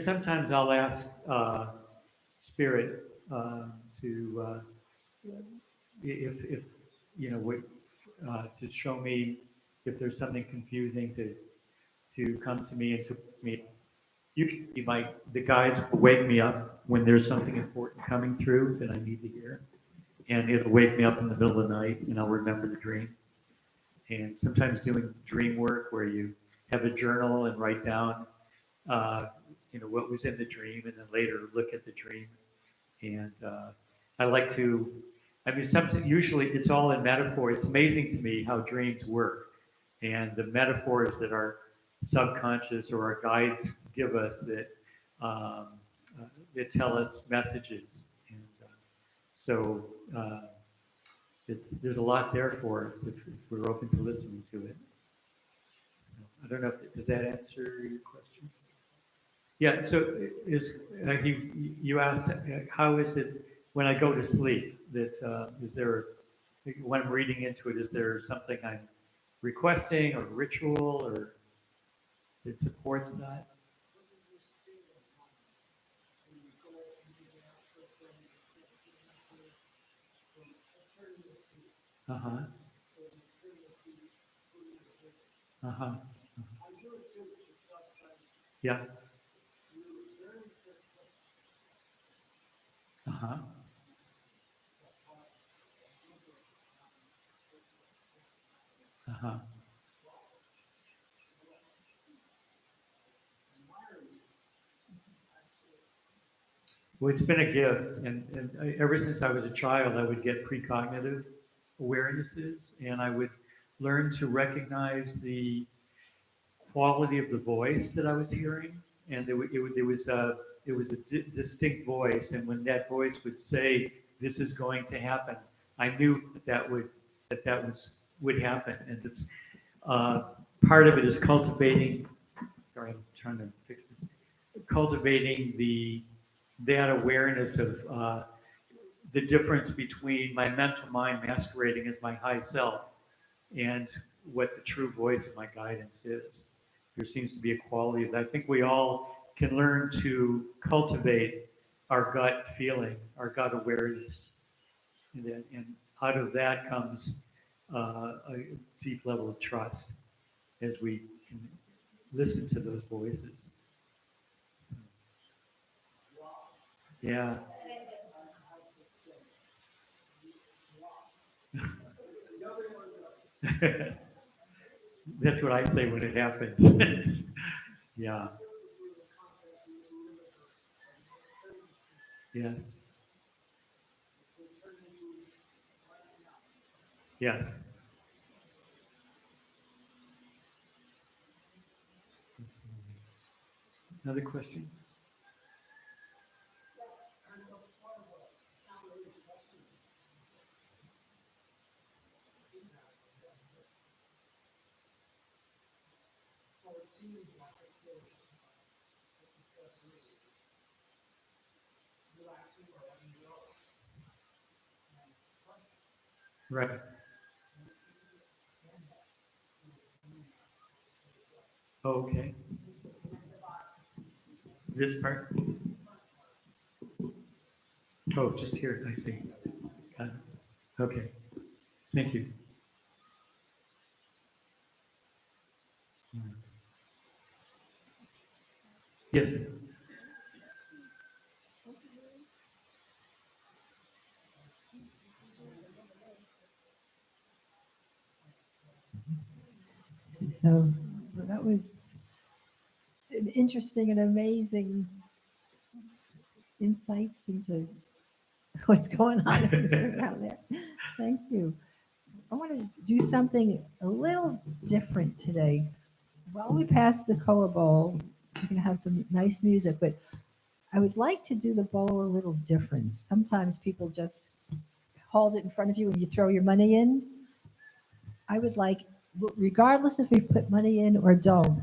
sometimes I'll ask Spirit to, if what, to show me if there's something confusing to come to me and to me. Usually the guides will wake me up when there's something important coming through that I need to hear. and it'll wake me up in the middle of the night, and I'll remember the dream. And sometimes doing dream work where you have a journal and write down, what was in the dream, and then later look at the dream. And I like to, usually it's all in metaphor. It's amazing to me how dreams work, and the metaphors that our subconscious or our guides give us that tell us messages. And so there's a lot there for us if we're open to listening to it. I don't know does that answer your question? Yeah. So you asked how is it when I go to sleep that is there when I'm reading into it, is there something I'm requesting or ritual or that supports that? Uh-huh. Uh-huh. Yeah. Uh-huh. Uh-huh. Well, it's been a gift, and ever since I was a child, I would get precognitive awarenesses, and I would learn to recognize the quality of the voice that I was hearing, and it was a distinct voice, and when that voice would say, "This is going to happen," I knew would happen, and it's part of it is cultivating. Sorry, I'm trying to fix it. Cultivating that awareness of the difference between my mental mind masquerading as my high self and what the true voice of my guidance is. There seems to be a quality of that. I think we all can learn to cultivate our gut feeling, our gut awareness. And out of that comes a deep level of trust as we can listen to those voices. Yeah. That's what I say when it happens. Yeah. Yes. Yes. Another question? Right. Oh, okay. This part? Oh, just here. I see. Got it. Okay. Thank you. Yes. So that was an interesting and amazing insights into what's going on around there. Thank you. I want to do something a little different today. While we pass the koa bowl, we're going to have some nice music, but I would like to do the bowl a little different. Sometimes people just hold it in front of you and you throw your money in. I would like, regardless if we put money in or don't,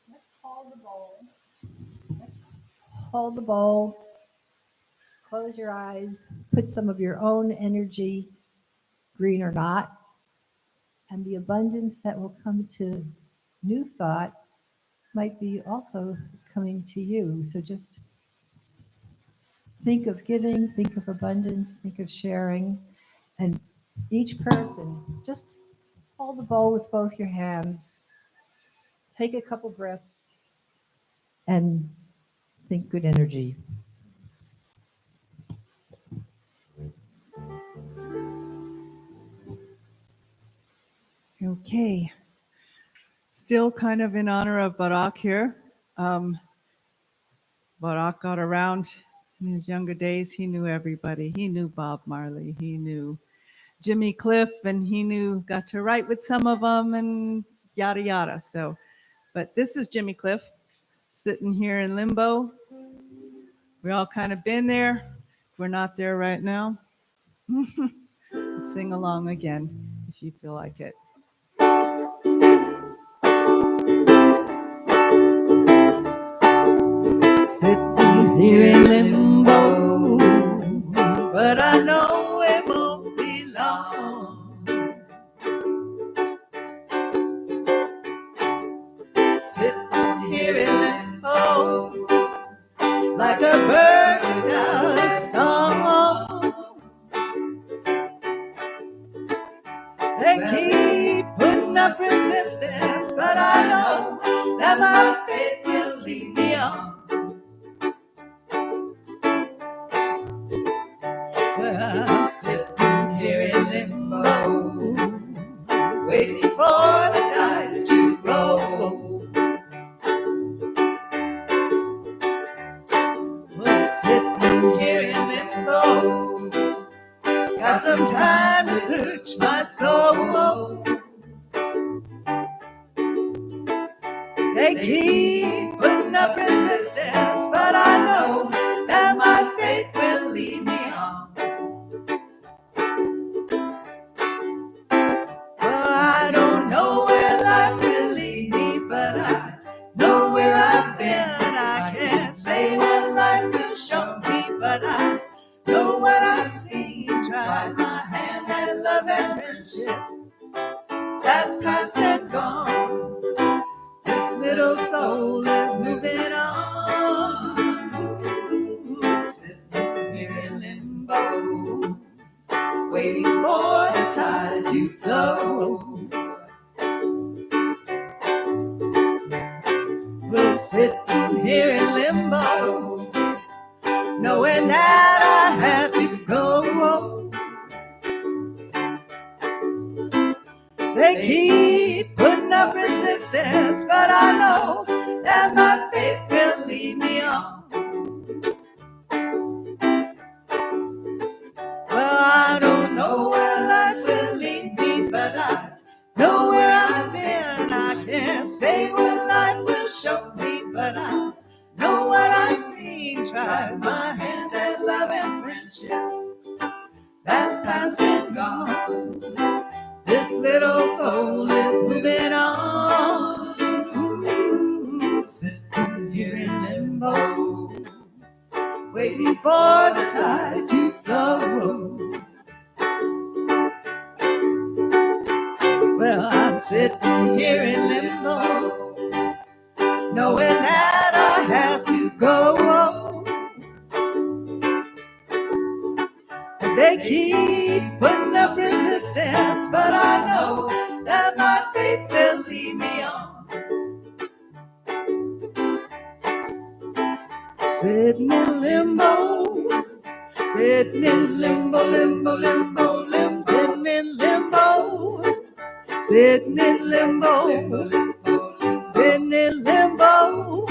let's hold the bowl. Let's hold the bowl. Close your eyes. Put some of your own energy, green or not, and the abundance that will come to new thought might be also coming to you. So just think of giving, think of abundance, think of sharing, and each person just hold the bowl with both your hands. Take a couple breaths and think good energy. Okay. Still kind of in honor of Barak here. Barak got around in his younger days. He knew everybody. He knew Bob Marley. He knew Jimmy Cliff, and he got to write with some of them and yada yada. So, but this is Jimmy Cliff sitting here in limbo. We all kind of been there. We're not there right now. Sing along again if you feel like it. Sitting here in limbo, but I know it won't be long. Sitting here in limbo, like a bird without a song. They keep putting up resistance, but I know that my faith will lead me on. Well, I'm sitting here in limbo, waiting for the dice to roll. Well, sitting here in limbo, got some time to search my soul. They keep putting up resistance, but I know that my faith will lead me on. Well, I don't know where life will lead me, but I know where I've been. I can't say what life will show me, but I know what I've seen. Try my hand at love and friendship, that's past and gone. This little soul is moving on. Sitting here in limbo, waiting for the tide to flow. We're sitting here in limbo, knowing that I have to go. They keep putting up resistance, but I know that my faith will lead me on. Well, I don't know where life will lead me, but I know where I've been. I can't say what life will show me, but I know what I've seen. Tried my hand at love and friendship, that's past and gone. This little soul is moving on. Ooh, sitting here in limbo, waiting for the tide to flow. Well, I'm sitting here in limbo, knowing that I have to go. They keep putting up resistance, but I know that my faith will lead me on. Sitting in limbo, sitting in limbo, limbo, limbo, limbo, sitting in limbo, sitting in limbo, sitting in limbo,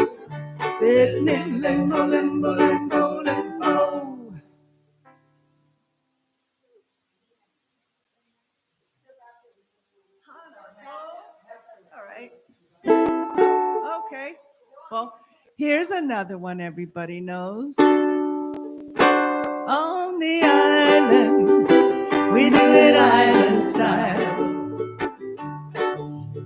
sitting in limbo, limbo, limbo, limbo. All right. Okay. Well, here's another one everybody knows. On the island, we do it island style.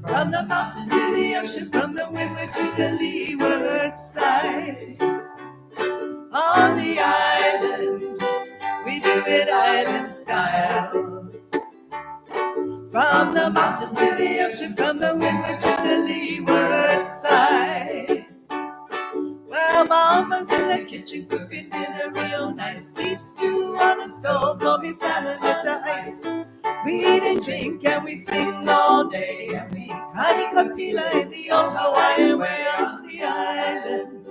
From the mountains to the ocean, from the windward to the leeward side. On the island, we do it island style. From the mountains to the ocean, from the windward to the leeward side. Well, Mama's in the kitchen cooking dinner real nice. Beef stew on the stove, goby salmon with the ice. We eat and drink and we sing all day, and we kani kantila in the old Hawaiian way. On the island,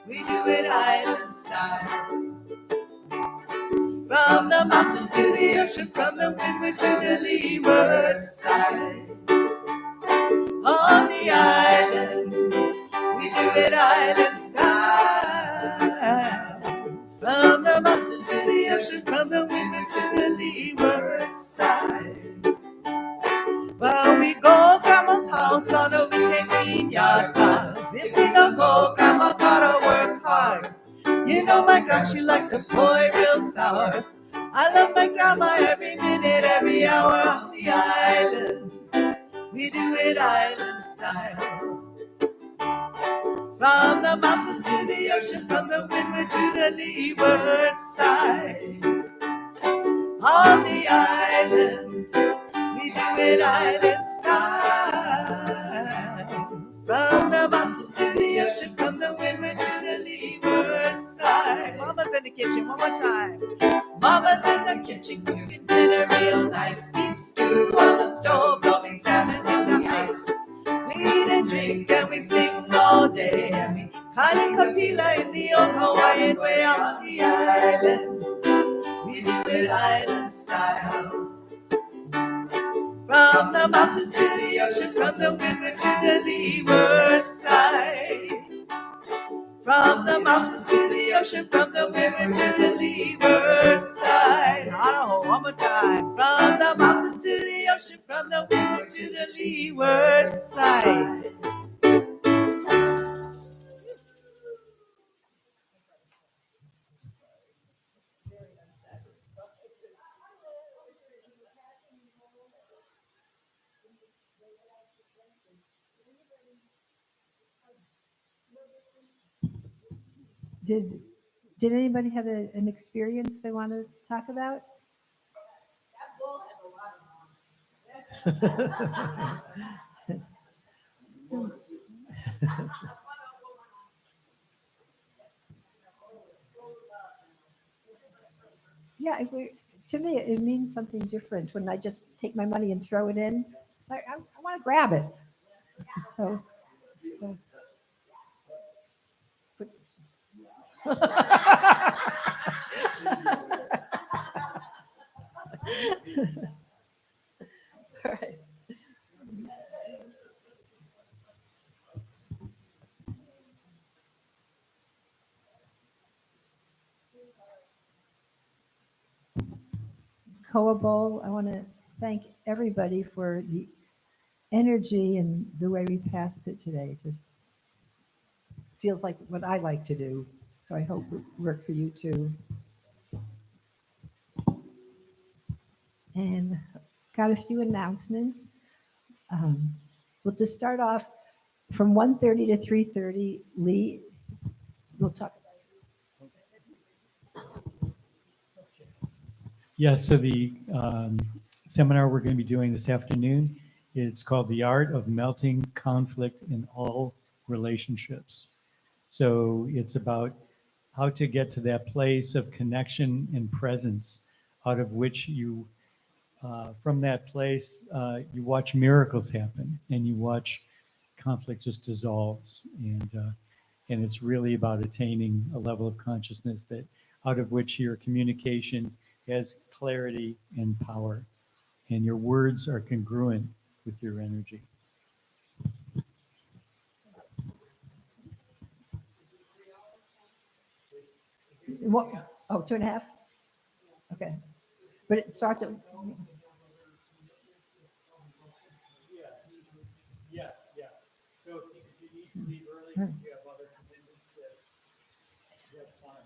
we do it island style. From the mountains to the ocean, from the windward to the leeward side. On the island, we do it island style. From the mountains to the ocean, from the windward to the leeward side. Well, we go Grandma's house on a weekend clean yard, 'cause if we don't go, Grandma gotta work hard. You know my Grandma, she likes a boy real sour. I love my Grandma every minute, every hour. On the island, we do it island style. From the mountains to the ocean, from the windward to the leeward side. On the island, we do it island style. From the mountains to the ocean, from the windward to the leeward side. Mama's in the kitchen, one more time. Mama's in the kitchen cooking dinner real nice. Beef stew on the stove, loving salmon with the ice. We eat and drink and we sing all day. And we Kali Kapila in the old Hawaiian way. On the island, we do it island style. From the mountains to the ocean, from the windward to the leeward side. From the mountains to the ocean, from the windward to the leeward side. Idaho, one more time. From the mountains to the ocean, from the windward to the leeward side. Did anybody have an experience they want to talk about? Yeah, to me, it means something different when I just take my money and throw it in. Like, I want to grab it. So all right. Koa Bowl, I want to thank everybody for the energy and the way we passed it today. It just feels like what I like to do. So I hope it worked for you too. And got a few announcements. We'll just start off from 1:30 to 3:30. Lee, we'll talk. Yeah, so the seminar we're going to be doing this afternoon, it's called The Art of Melting Conflict in All Relationships. So it's about how to get to that place of connection and presence out of which you, from that place, you watch miracles happen and you watch conflict just dissolves. And it's really about attaining a level of consciousness that out of which your communication has clarity and power, and your words are congruent with your energy. What? Oh, 2.5? Okay. But it starts at. Yes. So if you need to leave early, if you have other commitments, that's fine.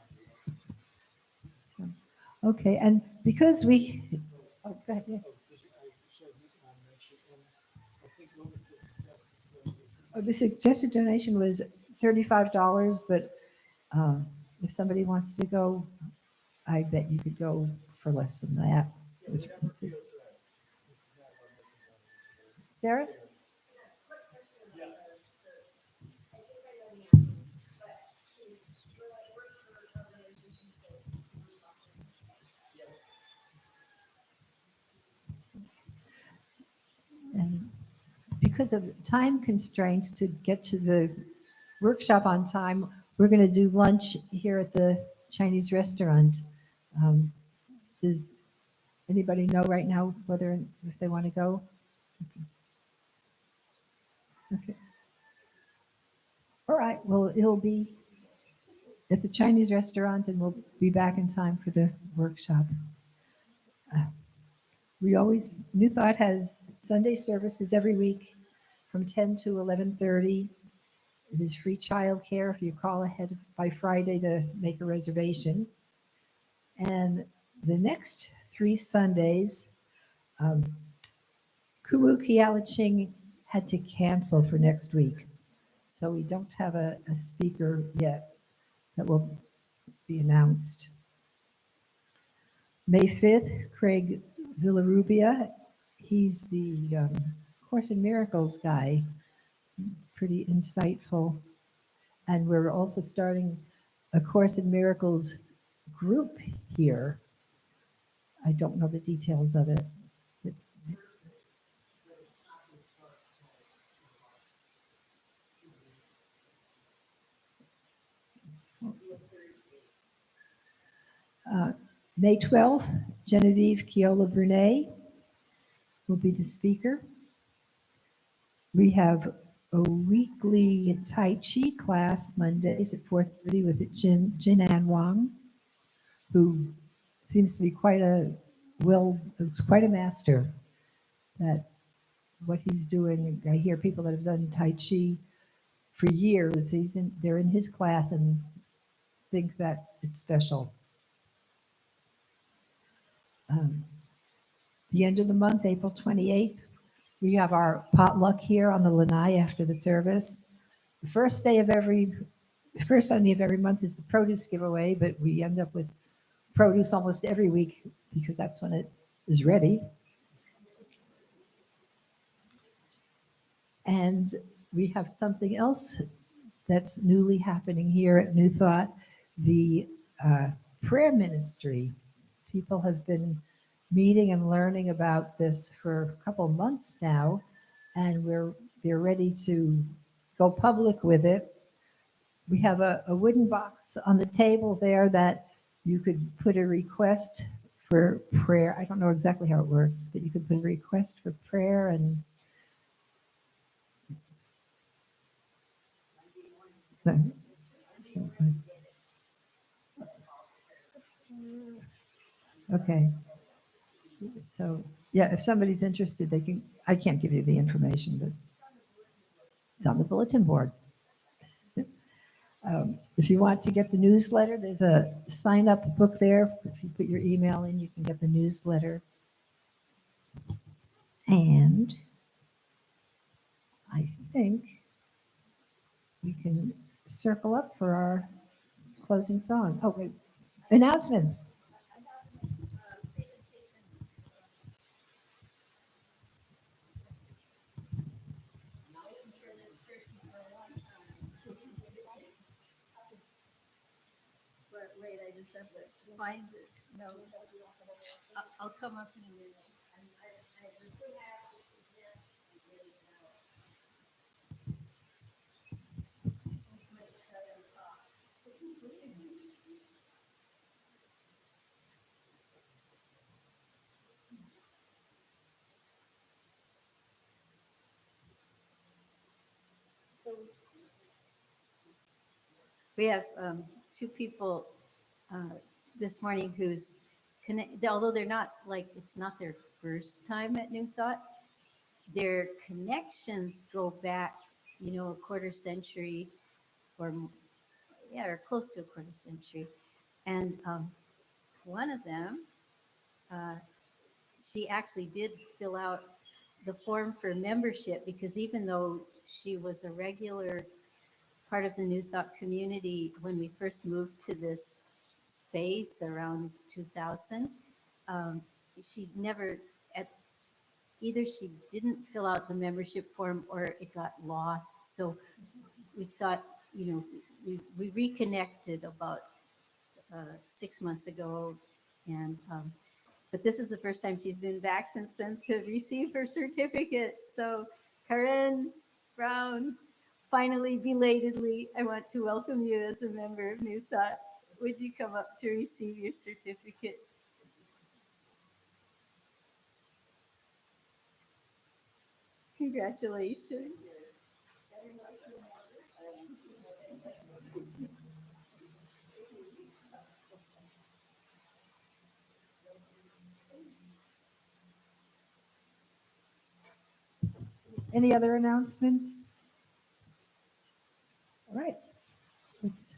Okay, and because we. Oh, go ahead. Yeah. Oh, the suggested donation was $35, but if somebody wants to go, I bet you could go for less than that. Sarah? And because of time constraints to get to the workshop on time, we're going to do lunch here at the Chinese restaurant. Does anybody know right now whether if they want to go? Okay. All right. Well, it'll be at the Chinese restaurant, and we'll be back in time for the workshop. We always New Thought has Sunday services every week from 10 to 11:30. It is free childcare if you call ahead by Friday to make a reservation. And the next 3 Sundays, Kumu Kialiching had to cancel for next week. So we don't have a speaker yet that will be announced. May 5th, Craig Villarubia, he's the Course in Miracles guy, pretty insightful. And we're also starting a Course in Miracles group here. I don't know the details of it. May 12th, Genevieve Kiola Brunet will be the speaker. We have a weekly Tai Chi class Mondays at 4:30 with Jin An Wang, who seems to be quite a master at what he's doing. I hear people that have done Tai Chi for years. They're in his class and think that it's special. The end of the month, April 28th, we have our potluck here on the lanai after the service. The first Sunday of every month is the produce giveaway, but we end up with produce almost every week because that's when it is ready. And we have something else that's newly happening here at New Thought, the prayer ministry. People have been meeting and learning about this for a couple months now, and they're ready to go public with it. We have a wooden box on the table there that you could put a request for prayer. I don't know exactly how it works, but you could put a request for prayer and okay. So yeah, if somebody's interested, they can. I can't give you the information, but it's on the bulletin board. If you want to get the newsletter, there's a sign up book there. If you put your email in, you can get the newsletter. And I think we can circle up for our closing song. Oh, wait. Announcements. Wait, I just have to find it. No, I'll come up in a minute. We have two people this morning who's connected, although they're not it's not their first time at New Thought, their connections go back, a quarter century or close to a quarter century. And one of them, she actually did fill out the form for membership because even though she was a regular part of the New Thought community when we first moved to this space around 2000, she never, either she didn't fill out the membership form or it got lost. So we thought, we reconnected about 6 months ago, and but this is the first time she's been back since then to receive her certificate. So Karen Brown, finally, belatedly, I want to welcome you as a member of New Thought. Would you come up to receive your certificate? Congratulations. Any other announcements? All right. Let's-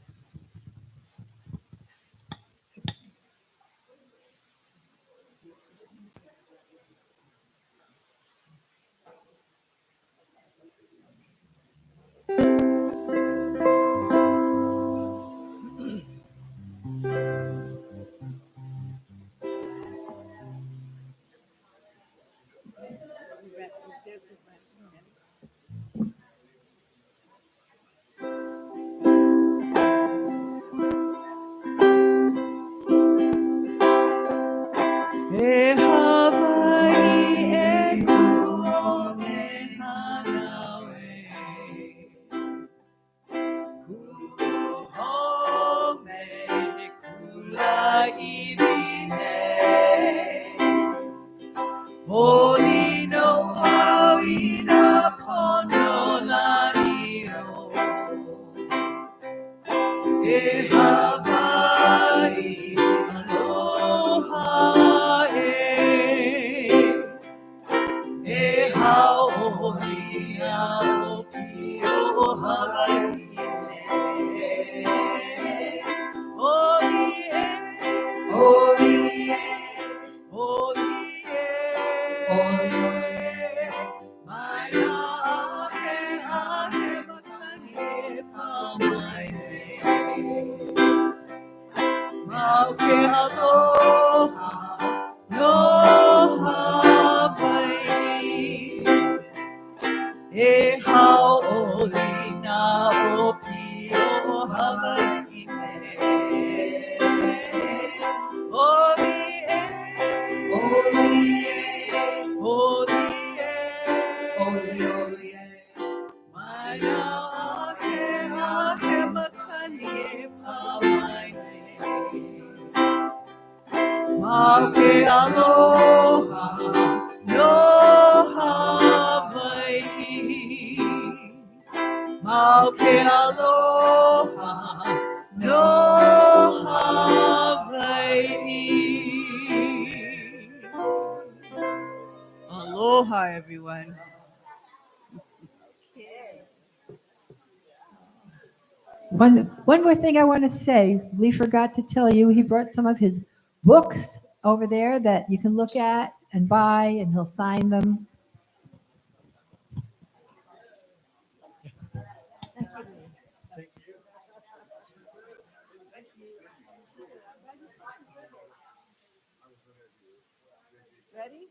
Holy no Hawina Ponolaniyo E Hawaii Aloha E Haoli Aopi O Hawaii Holy Holy E hao oli na o pio Hawaii Oli Oli Mai ake makani e pa mai Mauke aloha no Hawaii Mauke aloha no Hawaii. Aloha, everyone. One more thing I want to say. Lee forgot to tell you, he brought some of his books over there that you can look at and buy, and he'll sign them. Ready?